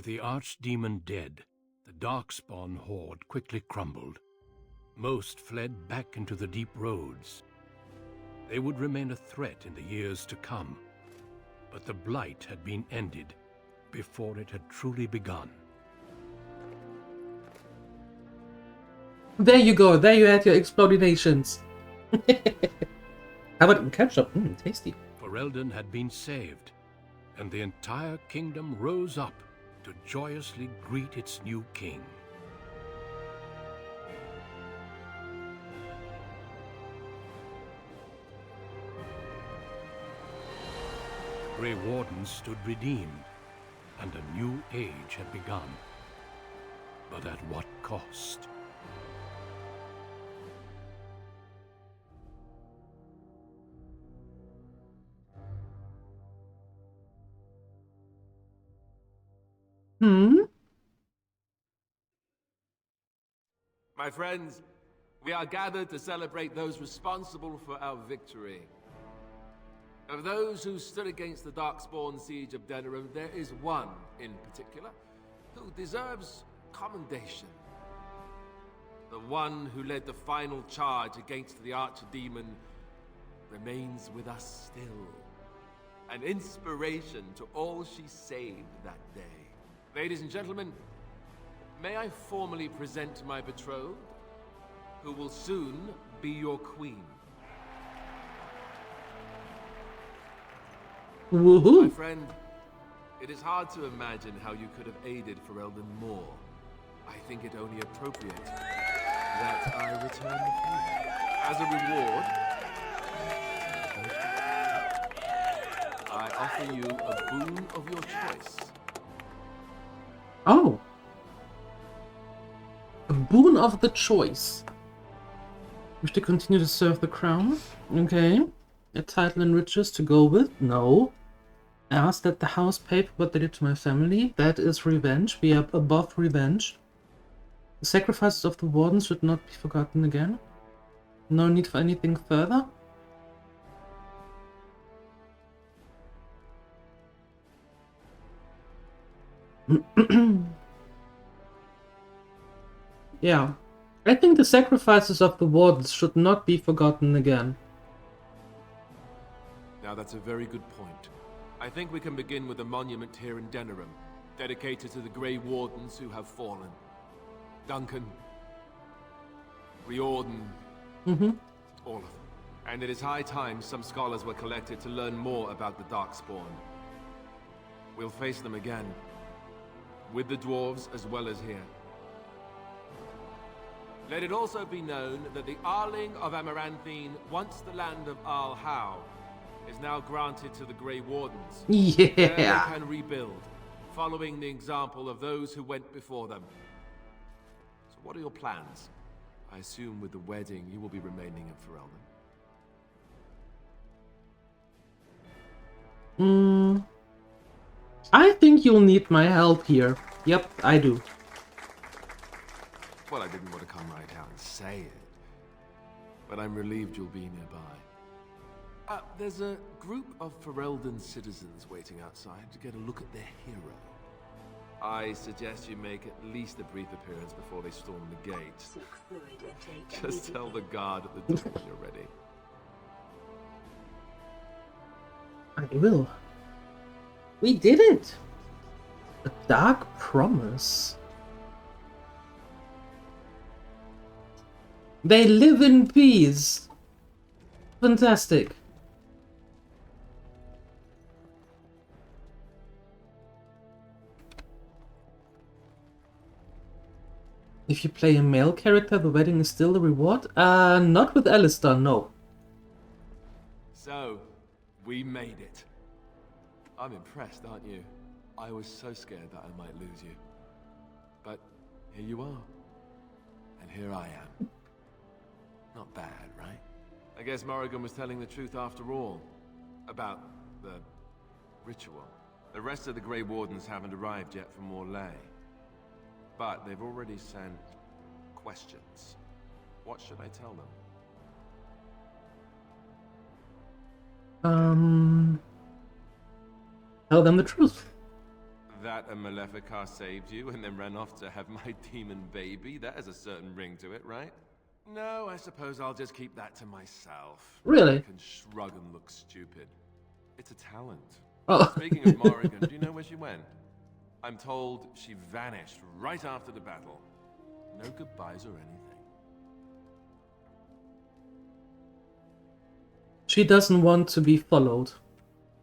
With the archdemon dead, the Darkspawn horde quickly crumbled. Most fled back into the deep roads. They would remain a threat in the years to come, but the Blight had been ended before it had truly begun. There you go, there you had your explodinations. How about ketchup? Tasty. Ferelden had been saved, and the entire kingdom rose up to joyously greet its new king. The Grey Wardens stood redeemed, and a new age had begun. But at what cost? My friends, we are gathered to celebrate those responsible for our victory. Of those who stood against the Darkspawn siege of Denerim, there is one in particular who deserves commendation. The one who led the final charge against the Archdemon remains with us still. An inspiration to all she saved that day. Ladies and gentlemen, may I formally present my betrothed, who will soon be your queen. Woohoo! My friend, it is hard to imagine how you could have aided Ferelden more. I think it only appropriate that I return the favor. As a reward, I offer you a boon of your choice. Oh. A boon of the choice. Wish to continue to serve the crown? Okay. A title and riches to go with? No. Ask that the house pay for what they did to my family? That is revenge. We are above revenge. The sacrifices of the wardens should not be forgotten again. No need for anything further? Yeah. I think the sacrifices of the wardens should not be forgotten again. Now that's a very good point. I think we can begin with a monument here in Denerim, dedicated to the Grey Wardens who have fallen. Duncan, Riordan, all of them. And it is high time some scholars were collected to learn more about the Darkspawn. We'll face them again, with the dwarves as well as here. Let it also be known that the Arling of Amaranthine, once the land of Arl Howe, is now granted to the Grey Wardens. Yeah. There they can rebuild, following the example of those who went before them. So what are your plans? I assume with the wedding you will be remaining in Ferelden. I think you'll need my help here. Yep, I do. Well, I didn't want to come right out and say it, but I'm relieved you'll be nearby. There's a group of Ferelden citizens waiting outside to get a look at their hero. I suggest you make at least a brief appearance before they storm the gate. Just tell the guard at the door when you're ready. I will. We did it! A dark promise. They live in peace. Fantastic. If you play a male character, the wedding is still the reward? Not with Alistair, no. So, we made it. I'm impressed, aren't you? I was so scared that I might lose you. But here you are. And here I am. Not bad, right? I guess Morrigan was telling the truth after all. About the ritual. The rest of the Grey Wardens haven't arrived yet from Morlaix. But they've already sent questions. What should I tell them? Tell them the truth. that a Maleficar saved you and then ran off to have my demon baby? That has a certain ring to it, right? No, I suppose I'll just keep that to myself. Really? I can shrug and look stupid. It's a talent. Oh. Speaking of Morrigan, do you know where she went? I'm told she vanished right after the battle. No goodbyes or anything. She doesn't want to be followed.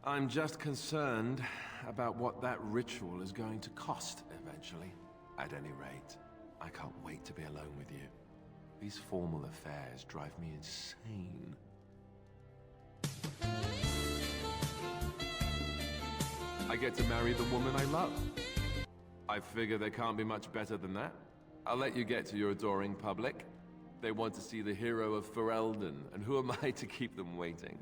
I'm just concerned about what that ritual is going to cost eventually. At any rate, I can't wait to be alone with you. These formal affairs drive me insane. I get to marry the woman I love. I figure there can't be much better than that. I'll let you get to your adoring public. They want to see the hero of Ferelden, and who am I to keep them waiting?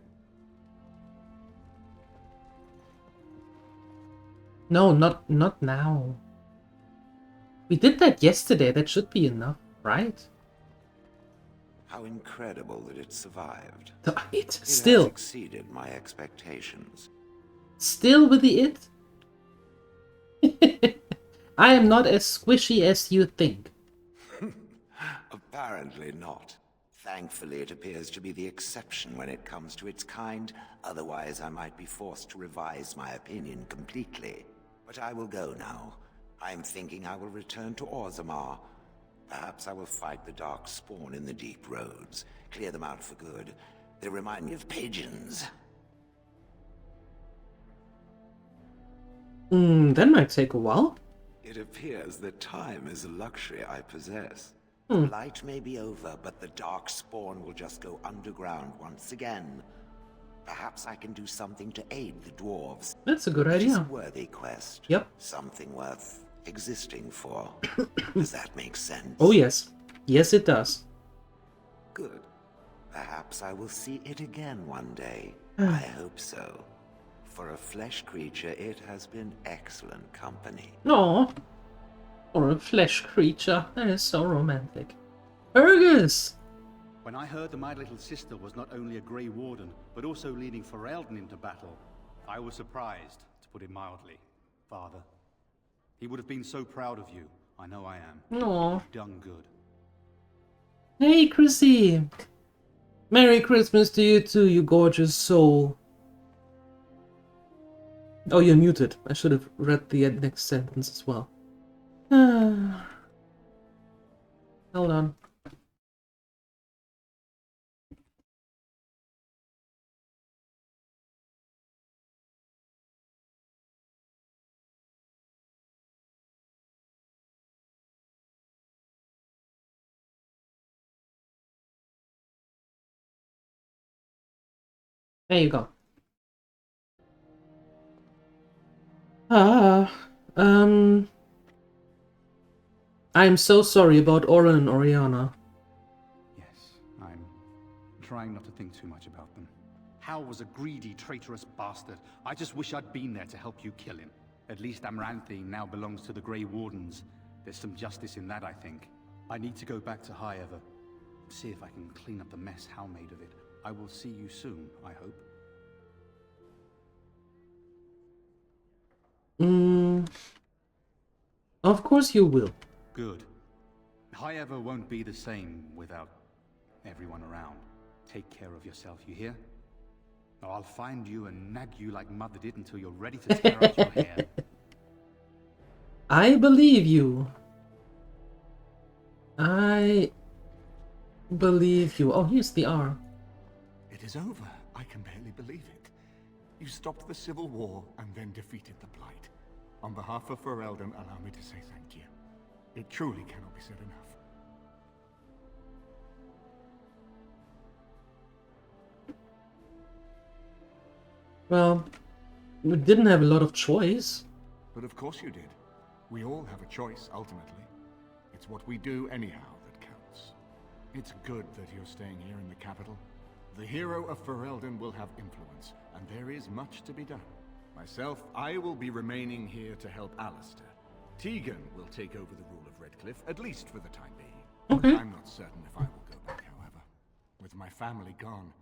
No, not now. We did that yesterday. That should be enough, right? How incredible that it survived. It It still, has exceeded my expectations. still with the it. I am not as squishy as you think. Apparently not. Thankfully, it appears to be the exception when it comes to its kind. Otherwise, I might be forced to revise my opinion completely. But I will go now. I am thinking I will return to Orzammar. Perhaps I will fight the Darkspawn in the deep roads. Clear them out for good. They remind me of pigeons. That might take a while. It appears that time is a luxury I possess. Hmm. Blight may be over, but the Darkspawn will just go underground once again. Perhaps I can do something to aid the dwarves. That's a good It is a idea. worthy quest. Yep. Something worth existing for. Does that make sense? Oh yes. Yes, it does. Good. Perhaps I will see it again one day. I hope so. For a flesh creature, it has been excellent company. No. Or a flesh creature. That is so romantic. Fergus! When I heard that my little sister was not only a Grey Warden, but also leading Ferelden into battle, I was surprised, to put it mildly, Father. He would have been so proud of you. I know I am. No. You've done good. Hey, Chrissy! Merry Christmas to you too, you gorgeous soul. Oh, you're muted. I should have read the next sentence as well. Hold on. There you go. I'm so sorry about Oren and Oriana. Yes, I'm trying not to think too much about them. Hal was a greedy, traitorous bastard. I just wish I'd been there to help you kill him. At least Amaranthine now belongs to the Grey Wardens. There's some justice in that, I think. I need to go back to High Ever. See if I can clean up the mess Hal made of it. I will see you soon, I hope. Of course you will. Good. High Ever won't be the same without everyone around. Take care of yourself, you hear? Or I'll find you and nag you like Mother did until you're ready to tear out your hair. I believe you. I believe you. Oh, here's the R. It is over. I can barely believe it. You stopped the Civil War and then defeated the Blight. On behalf of Ferelden, allow me to say thank you. It truly cannot be said enough. Well, we didn't have a lot of choice. But of course you did. We all have a choice, ultimately. It's what we do anyhow that counts. It's good that you're staying here in the capital. The hero of Ferelden will have influence, and there is much to be done. Myself, I will be remaining here to help Alistair. Tegan will take over the rule of Redcliffe, at least for the time being. Okay. I'm not certain if I will go back, however. With my family gone,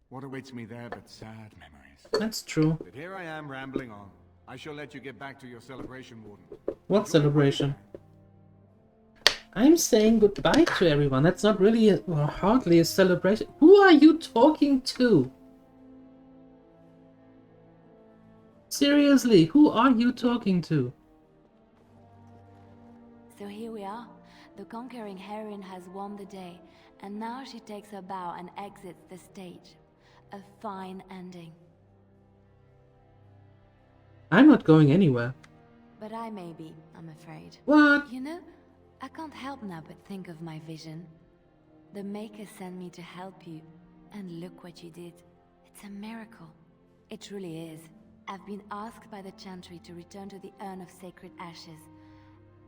what awaits me there but sad memories? That's true. But here I am rambling on. I shall let you get back to your celebration, Warden. What celebration? I'm saying goodbye to everyone. That's not really or hardly a celebration. Who are you talking to? Seriously, who are you talking to? So here we are. The conquering heroine has won the day, and now she takes her bow and exits the stage. A fine ending. I'm not going anywhere. But I may be, I'm afraid. What? You know, I can't help now but think of my vision. The Maker sent me to help you, and look what you did. It's a miracle. It truly is. I've been asked by the Chantry to return to the Urn of Sacred Ashes.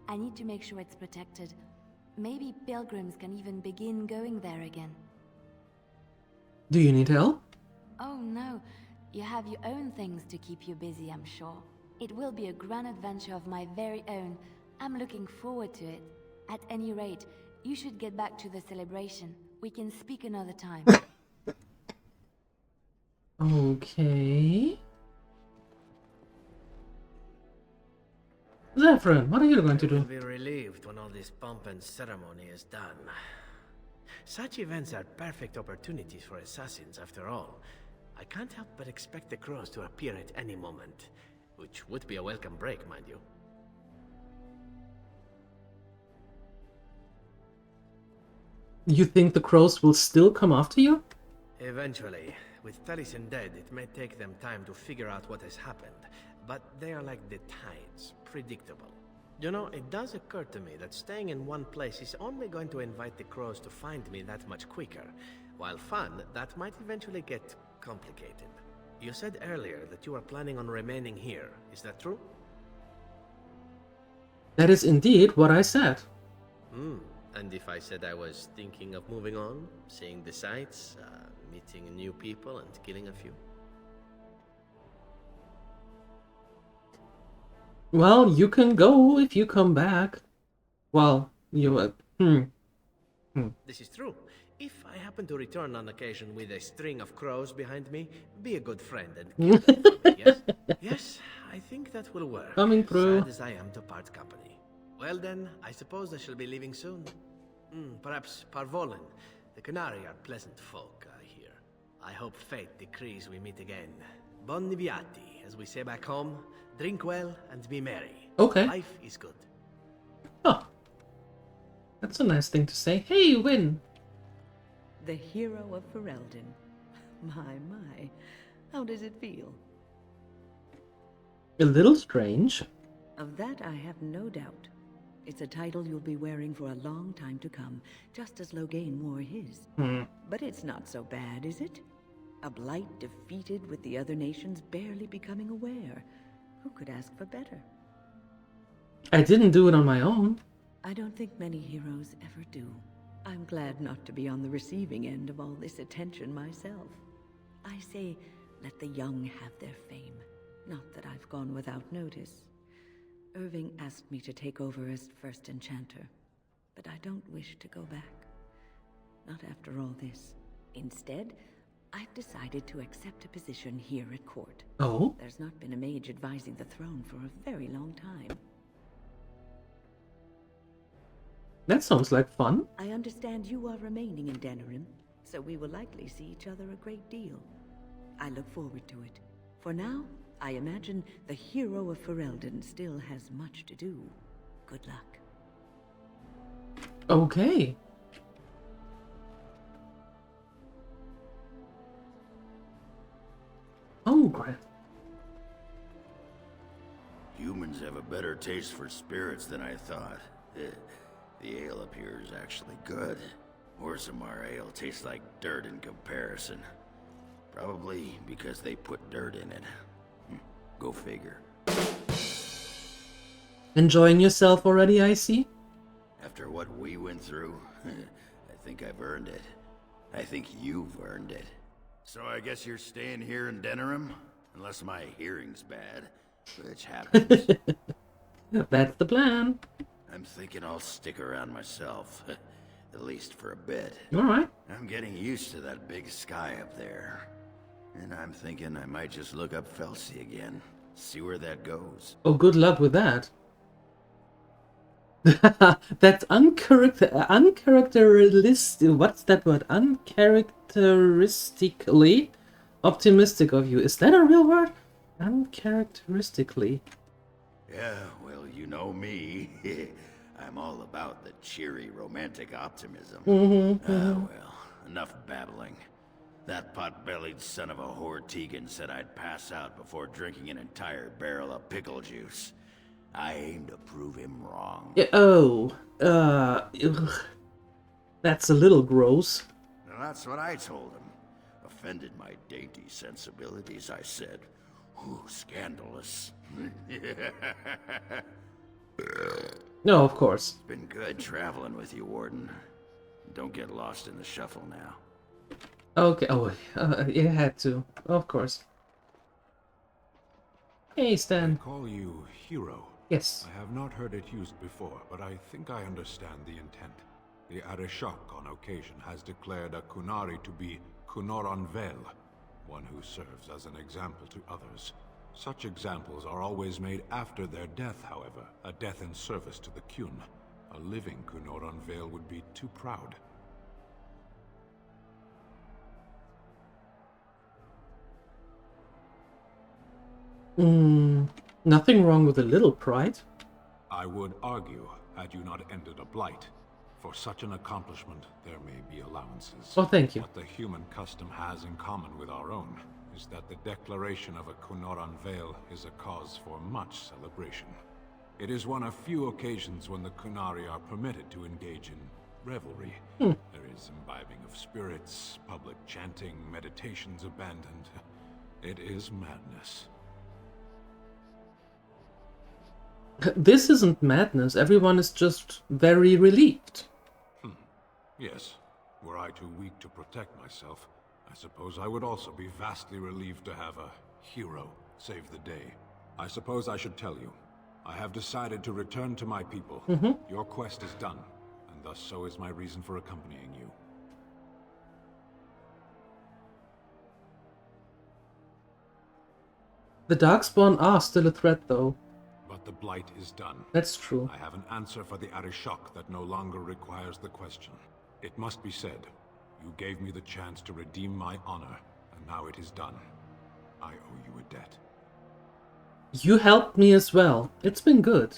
I need to make sure it's protected. Maybe pilgrims can even begin going there again. Do you need help? Oh no, you have your own things to keep you busy, I'm sure. It will be a grand adventure of my very own. I'm looking forward to it. At any rate, you should get back to the celebration. We can speak another time. Okay. Zephyrin, what are you going to I will do? be relieved when all this pomp and ceremony is done. Such events are perfect opportunities for assassins, after all. I can't help but expect the crows to appear at any moment, which would be a welcome break, mind you. You think the crows will still come after you? Eventually. With Taliesin dead, it may take them time to figure out what has happened, but they are like the tides, predictable. You know, it does occur to me that staying in one place is only going to invite the crows to find me that much quicker. While fun, that might eventually get complicated. You said earlier that you are planning on remaining here, is that true? That is indeed what I said. And if I said I was thinking of moving on, seeing the sights, meeting new people and killing a few? Well, you can go if you come back. Well, you This is true. If I happen to return on occasion with a string of crows behind me, be a good friend and kill them for me, yes? Yes, I think that will work. Coming through. Sad as I am to part company. Well then, I suppose I shall be leaving soon. Perhaps Parvolen. The Canary are pleasant folk, I hear. I hope fate decrees we meet again. Bon niviati, as we say back home. Drink well and be merry. Okay. Life is good. Oh. That's a nice thing to say. Hey, Win! The hero of Ferelden. My. How does it feel? A little strange. Of that I have no doubt. It's a title you'll be wearing for a long time to come, just as Loghain wore his. But it's not so bad, is it? A Blight defeated with the other nations barely becoming aware. Who could ask for better? I didn't do it on my own. I don't think many heroes ever do. I'm glad not to be on the receiving end of all this attention myself. I say, let the young have their fame. Not that I've gone without notice. Irving asked me to take over as first enchanter, but I don't wish to go back. Not after all this. Instead, I've decided to accept a position here at court. Oh? There's not been a mage advising the throne for a very long time. That sounds like fun. I understand you are remaining in Denerim, so we will likely see each other a great deal. I look forward to it. For now, I imagine the hero of Ferelden still has much to do. Good luck. Okay. Oh, great. Humans have a better taste for spirits than I thought. The ale up here is actually good. Orzammar ale tastes like dirt in comparison. Probably because they put dirt in it. Go figure. Enjoying yourself already, I see? After what we went through, I think I've earned it. I think you've earned it. So I guess you're staying here in Denerim? Unless my hearing's bad, which happens. That's the plan. I'm thinking I'll stick around myself. At least for a bit. Alright. I'm getting used to that big sky up there. And I'm thinking I might just look up Felsi again. See where that goes. Oh, good luck with that. That's uncharacteristic. What's that word? Uncharacteristically optimistic of you. Is that a real word? Uncharacteristically. Yeah, well, you know me. I'm all about the cheery, romantic optimism. Well, enough babbling. That pot-bellied son of a whore Tegan said I'd pass out before drinking an entire barrel of pickle juice. I aim to prove him wrong. Yeah, ugh. That's a little gross. Now, that's what I told him. Offended my dainty sensibilities, I said. Ooh, scandalous. No, of course. It's been good traveling with you, Warden. Don't get lost in the shuffle now. Okay, you had to. Of course. Hey, Stan. They call you hero. Yes. I have not heard it used before, but I think I understand the intent. The Arishok on occasion has declared a Kunari to be Kunoran Vel, one who serves as an example to others. Such examples are always made after their death, however, a death in service to the Kyun. A living Kunoran Vel would be too proud. Nothing wrong with a little pride. I would argue, had you not ended a blight. For such an accomplishment, there may be allowances. Oh, thank you. What the human custom has in common with our own is that the declaration of a Kunoran Veil is a cause for much celebration. It is one of few occasions when the Kunari are permitted to engage in revelry. There is imbibing of spirits, public chanting, meditations abandoned. It is madness. This isn't madness. Everyone is just very relieved. Yes. Were I too weak to protect myself, I suppose I would also be vastly relieved to have a hero save the day. I suppose I should tell you. I have decided to return to my people. Your quest is done, and thus so is my reason for accompanying you. The Darkspawn are still a threat, though. But the Blight is done. That's true. I have an answer for the Arishok that no longer requires the question. It must be said, you gave me the chance to redeem my honor, and now it is done. I owe you a debt. You helped me as well. It's been good.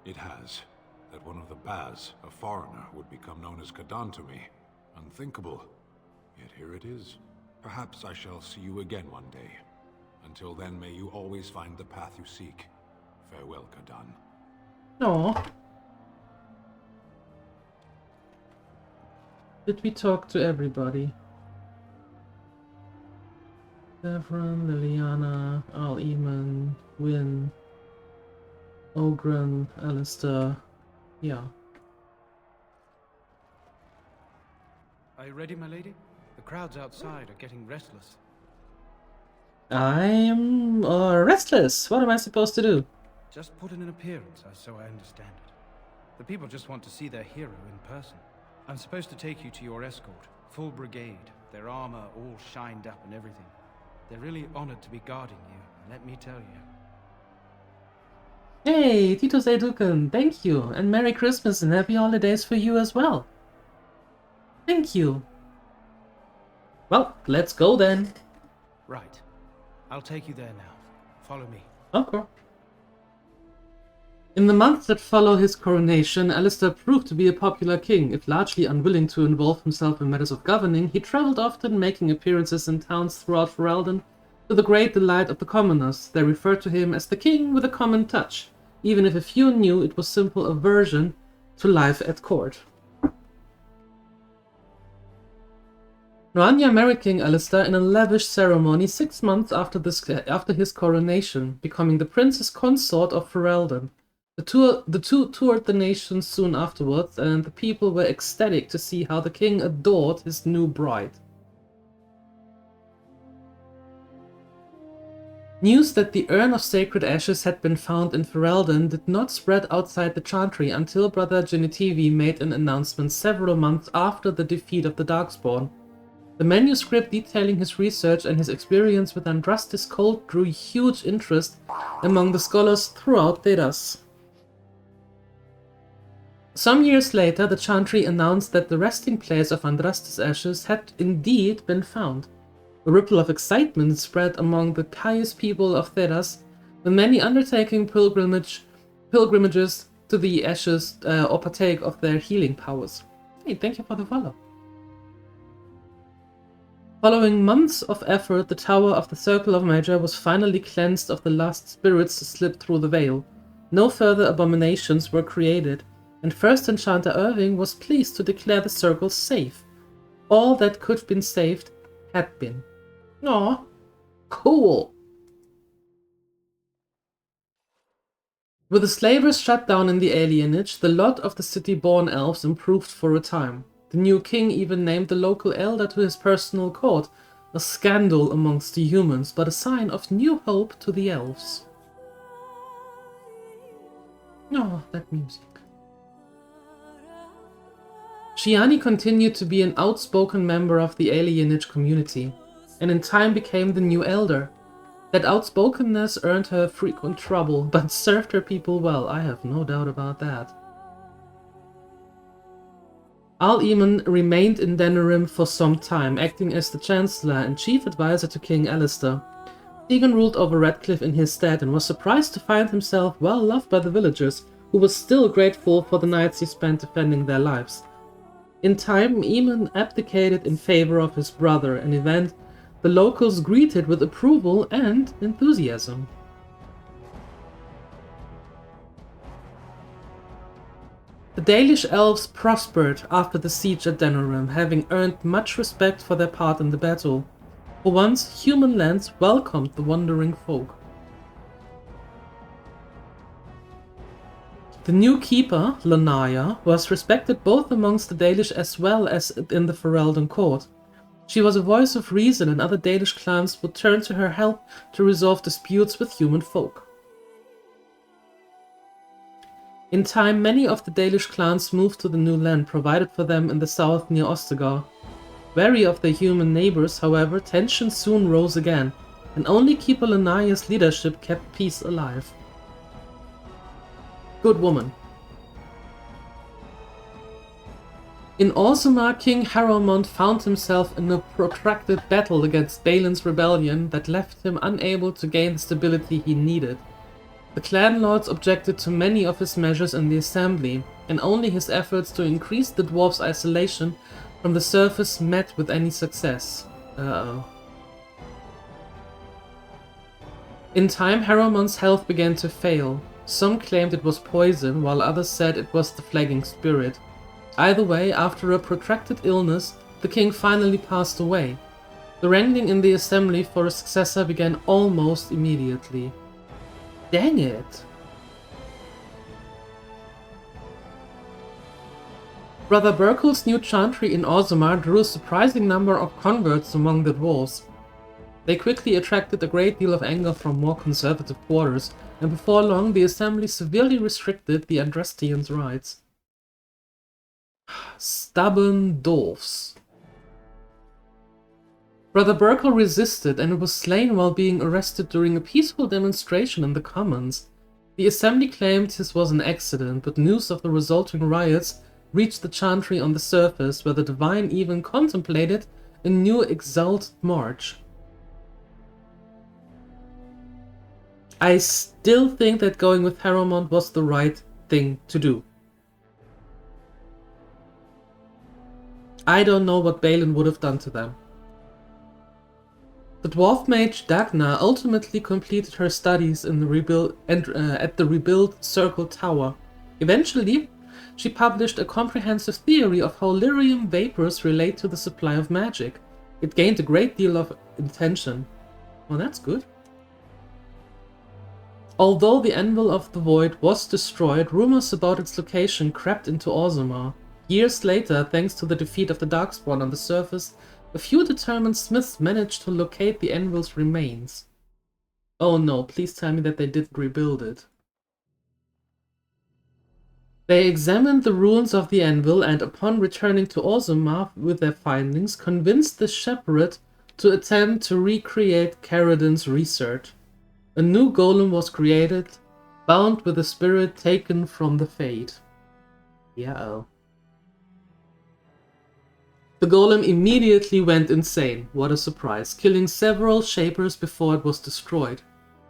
It has. That one of the Baz, a foreigner, would become known as Kadan to me. Unthinkable. Yet here it is. Perhaps I shall see you again one day. Until then, may you always find the path you seek. Farewell, Kadan. No. Did we talk to everybody? Severn, Liliana, Al-Eamon, Wynn, Ogren, Alistair. Yeah. Are you ready, my lady? The crowds outside are getting restless. I'm restless. What am I supposed to do? Just put in an appearance, so I understand it. The people just want to see their hero in person. I'm supposed to take you to your escort, full brigade, their armor all shined up and everything. They're really honored to be guarding you, let me tell you. Hey, Titus Eduken, thank you, and Merry Christmas and Happy Holidays for you as well. Thank you. Well, let's go then. Right. I'll take you there now. Follow me. Okay. In the months that follow his coronation, Alistair proved to be a popular king. If largely unwilling to involve himself in matters of governing, he travelled often, making appearances in towns throughout Ferelden, to the great delight of the commoners. They referred to him as the king with a common touch, even if a few knew it was simple aversion to life at court. Noanya married King Alistair in a lavish ceremony 6 months after his coronation, becoming the princess consort of Ferelden. The two toured the nation soon afterwards, and the people were ecstatic to see how the king adored his new bride. News that the urn of sacred ashes had been found in Ferelden did not spread outside the Chantry until Brother Genitivi made an announcement several months after the defeat of the Darkspawn. The manuscript detailing his research and his experience with Andrastis cult drew huge interest among the scholars throughout Thedas. Some years later, the Chantry announced that the resting place of Andrastis' ashes had indeed been found. A ripple of excitement spread among the pious people of Thedas, with many undertaking pilgrimages to the ashes or partake of their healing powers. Hey, thank you for the follow. Following months of effort, the Tower of the Circle of Magi was finally cleansed of the last spirits slipped through the veil. No further abominations were created, and First Enchanter Irving was pleased to declare the circle safe. All that could have been saved had been. Aw, cool. With the slavers shut down in the alienage, the lot of the city-born elves improved for a time. The new king even named the local elder to his personal court, a scandal amongst the humans, but a sign of new hope to the elves. Oh, that music. Shiani continued to be an outspoken member of the alienage community, and in time became the new elder. That outspokenness earned her frequent trouble, but served her people well, I have no doubt about that. Al-Eamon remained in Denerim for some time, acting as the Chancellor and chief advisor to King Alistair. Tegan ruled over Redcliffe in his stead and was surprised to find himself well loved by the villagers, who were still grateful for the nights he spent defending their lives. In time, Eamon abdicated in favor of his brother, an event the locals greeted with approval and enthusiasm. The Dalish elves prospered after the siege at Denerim, having earned much respect for their part in the battle. For once, human lands welcomed the wandering folk. The new keeper, Lanaya, was respected both amongst the Dalish as well as in the Ferelden court. She was a voice of reason, and other Dalish clans would turn to her help to resolve disputes with human folk. In time, many of the Dalish clans moved to the new land provided for them in the south near Ostagar. Wary of their human neighbors, however, tensions soon rose again, and only Keeper Lanaya's leadership kept peace alive. Good woman. In Orzammar, King Haralmond found himself in a protracted battle against Balin's rebellion that left him unable to gain the stability he needed. The clan lords objected to many of his measures in the assembly, and only his efforts to increase the dwarf's isolation from the surface met with any success. In time, Haralmond's health began to fail. Some claimed it was poison, while others said it was the flagging spirit. Either way, after a protracted illness, the king finally passed away. The wrangling in the assembly for a successor began almost immediately. Dang it! Brother Burkel's new chantry in Orzammar drew a surprising number of converts among the dwarves. They quickly attracted a great deal of anger from more conservative quarters, and before long the assembly severely restricted the Andrastians' rights. Stubborn dwarfs. Brother Burkel resisted and was slain while being arrested during a peaceful demonstration in the Commons. The assembly claimed this was an accident, but news of the resulting riots reached the chantry on the surface, where the Divine even contemplated a new exalted march. I still think that going with Haralmond was the right thing to do. I don't know what Balin would have done to them. The dwarf mage Dagna ultimately completed her studies in the at the rebuilt Circle Tower. Eventually, she published a comprehensive theory of how lyrium vapors relate to the supply of magic. It gained a great deal of attention. Well, that's good. Although the Anvil of the Void was destroyed, rumors about its location crept into Orzammar. Years later, thanks to the defeat of the Darkspawn on the surface, a few determined smiths managed to locate the Anvil's remains. Oh no, please tell me that they didn't rebuild it. They examined the ruins of the anvil and, upon returning to Orzammar with their findings, convinced the Shepherd to attempt to recreate Caridin's research. A new golem was created, bound with a spirit taken from the Fade. Yeah-oh. The golem immediately went insane, what a surprise, killing several Shapers before it was destroyed.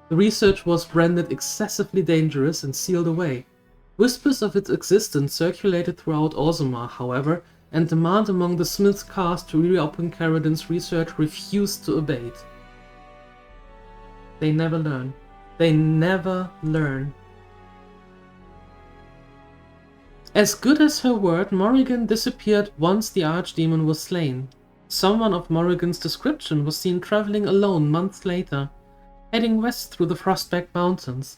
The research was branded excessively dangerous and sealed away. Whispers of its existence circulated throughout Orzammar, however, and demand among the Smith's cast to reopen Caridin's research refused to abate. They never learn. They never learn. As good as her word, Morrigan disappeared once the Archdemon was slain. Someone of Morrigan's description was seen traveling alone months later, heading west through the Frostback Mountains.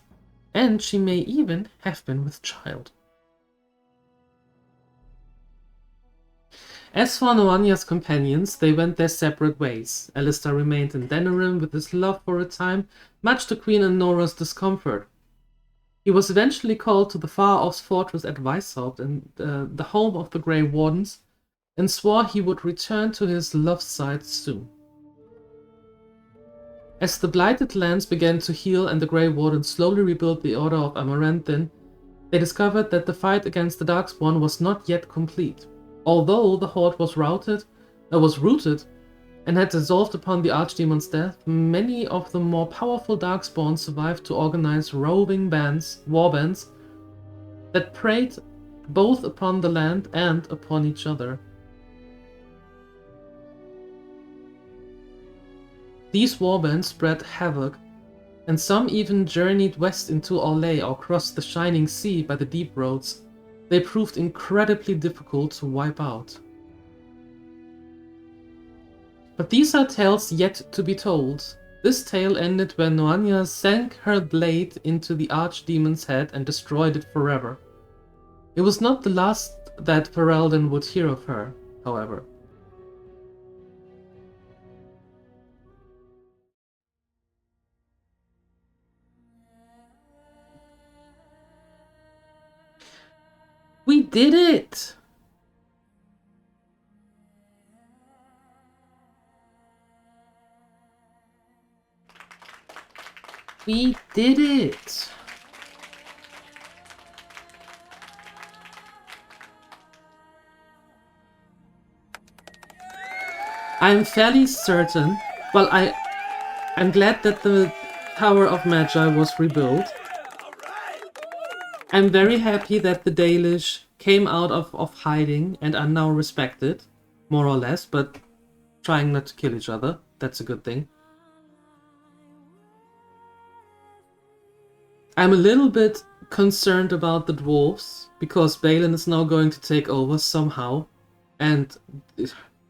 And she may even have been with child. As for Noanya's companions, they went their separate ways. Alistair remained in Denerim with his love for a time, much to Queen Anora's discomfort. He was eventually called to the far-off fortress at Weishaupt, and the home of the Grey Wardens, and swore he would return to his love site soon. As the blighted lands began to heal and the Grey Wardens slowly rebuilt the Order of Amaranthin, they discovered that the fight against the Darkspawn was not yet complete. Although the Horde was rooted and had dissolved upon the Archdemon's death, many of the more powerful Darkspawn survived to organize roving warbands that preyed both upon the land and upon each other. These warbands spread havoc, and some even journeyed west into Orlais or crossed the Shining Sea by the deep roads. They proved incredibly difficult to wipe out. But these are tales yet to be told. This tale ended when Noanya sank her blade into the Archdemon's head and destroyed it forever. It was not the last that Ferelden would hear of her, however. We did it! We did it! I'm fairly certain, well, I'm glad that the Tower of Magi was rebuilt. I'm very happy that the Dalish came out of hiding and are now respected, more or less, but trying not to kill each other. That's a good thing. I'm a little bit concerned about the dwarves, because Balin is now going to take over somehow, and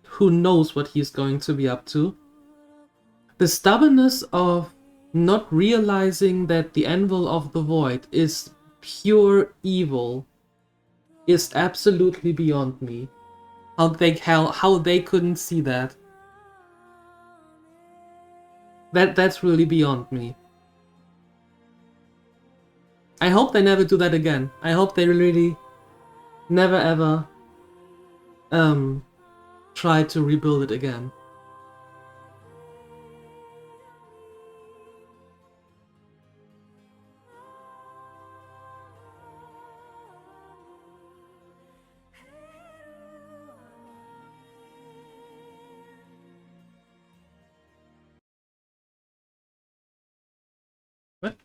who knows what he's going to be up to. The stubbornness of not realizing that the Anvil of the Void is pure evil is absolutely beyond me. How they couldn't see that. That's really beyond me. I hope they never do that again. I hope they really never ever try to rebuild it again. What?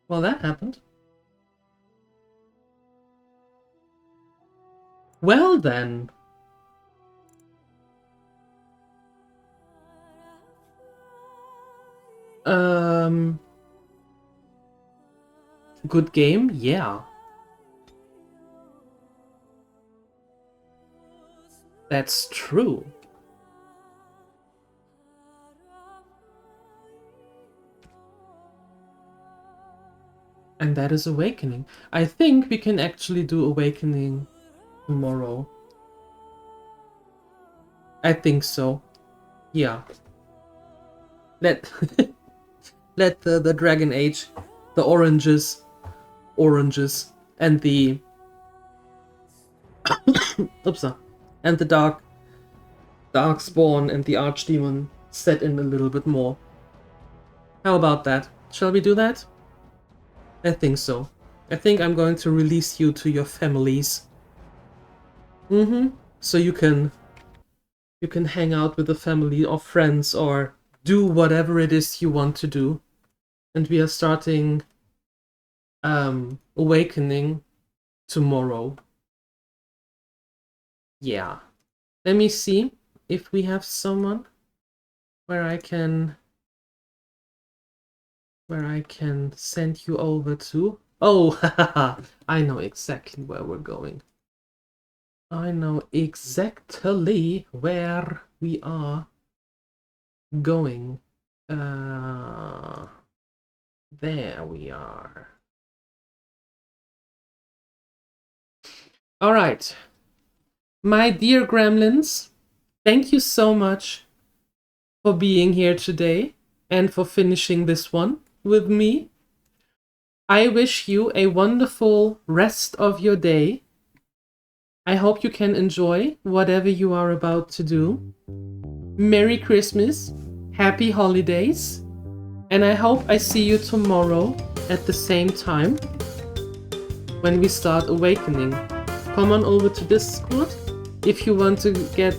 Well, that happened. Well then. Good game? Yeah. That's true. And that is Awakening. I think we can actually do Awakening tomorrow. I think so. Yeah. let the Dragon Age, the oranges, and the Oopsa, and the Darkspawn and the Archdemon set in a little bit more. How about that? Shall we do that? I think so. I think I'm going to release you to your families. So you can hang out with the family or friends or do whatever it is you want to do. And we are starting Awakening tomorrow. Yeah. Let me see if we have someone where I can send you over to. Oh, haha, I know exactly where we're going. I know exactly where we are going. There we are. All right. My dear gremlins, thank you so much for being here today and for finishing this one with me. I wish you a wonderful rest of your day. I hope you can enjoy whatever you are about to do. Merry Christmas, Happy Holidays, and I hope I see you tomorrow at the same time when we start Awakening. Come on over to Discord if you want to get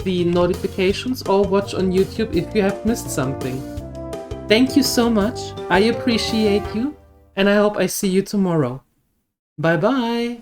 the notifications or watch on YouTube if you have missed something. Thank you so much. I appreciate you, and I hope I see you tomorrow. Bye bye.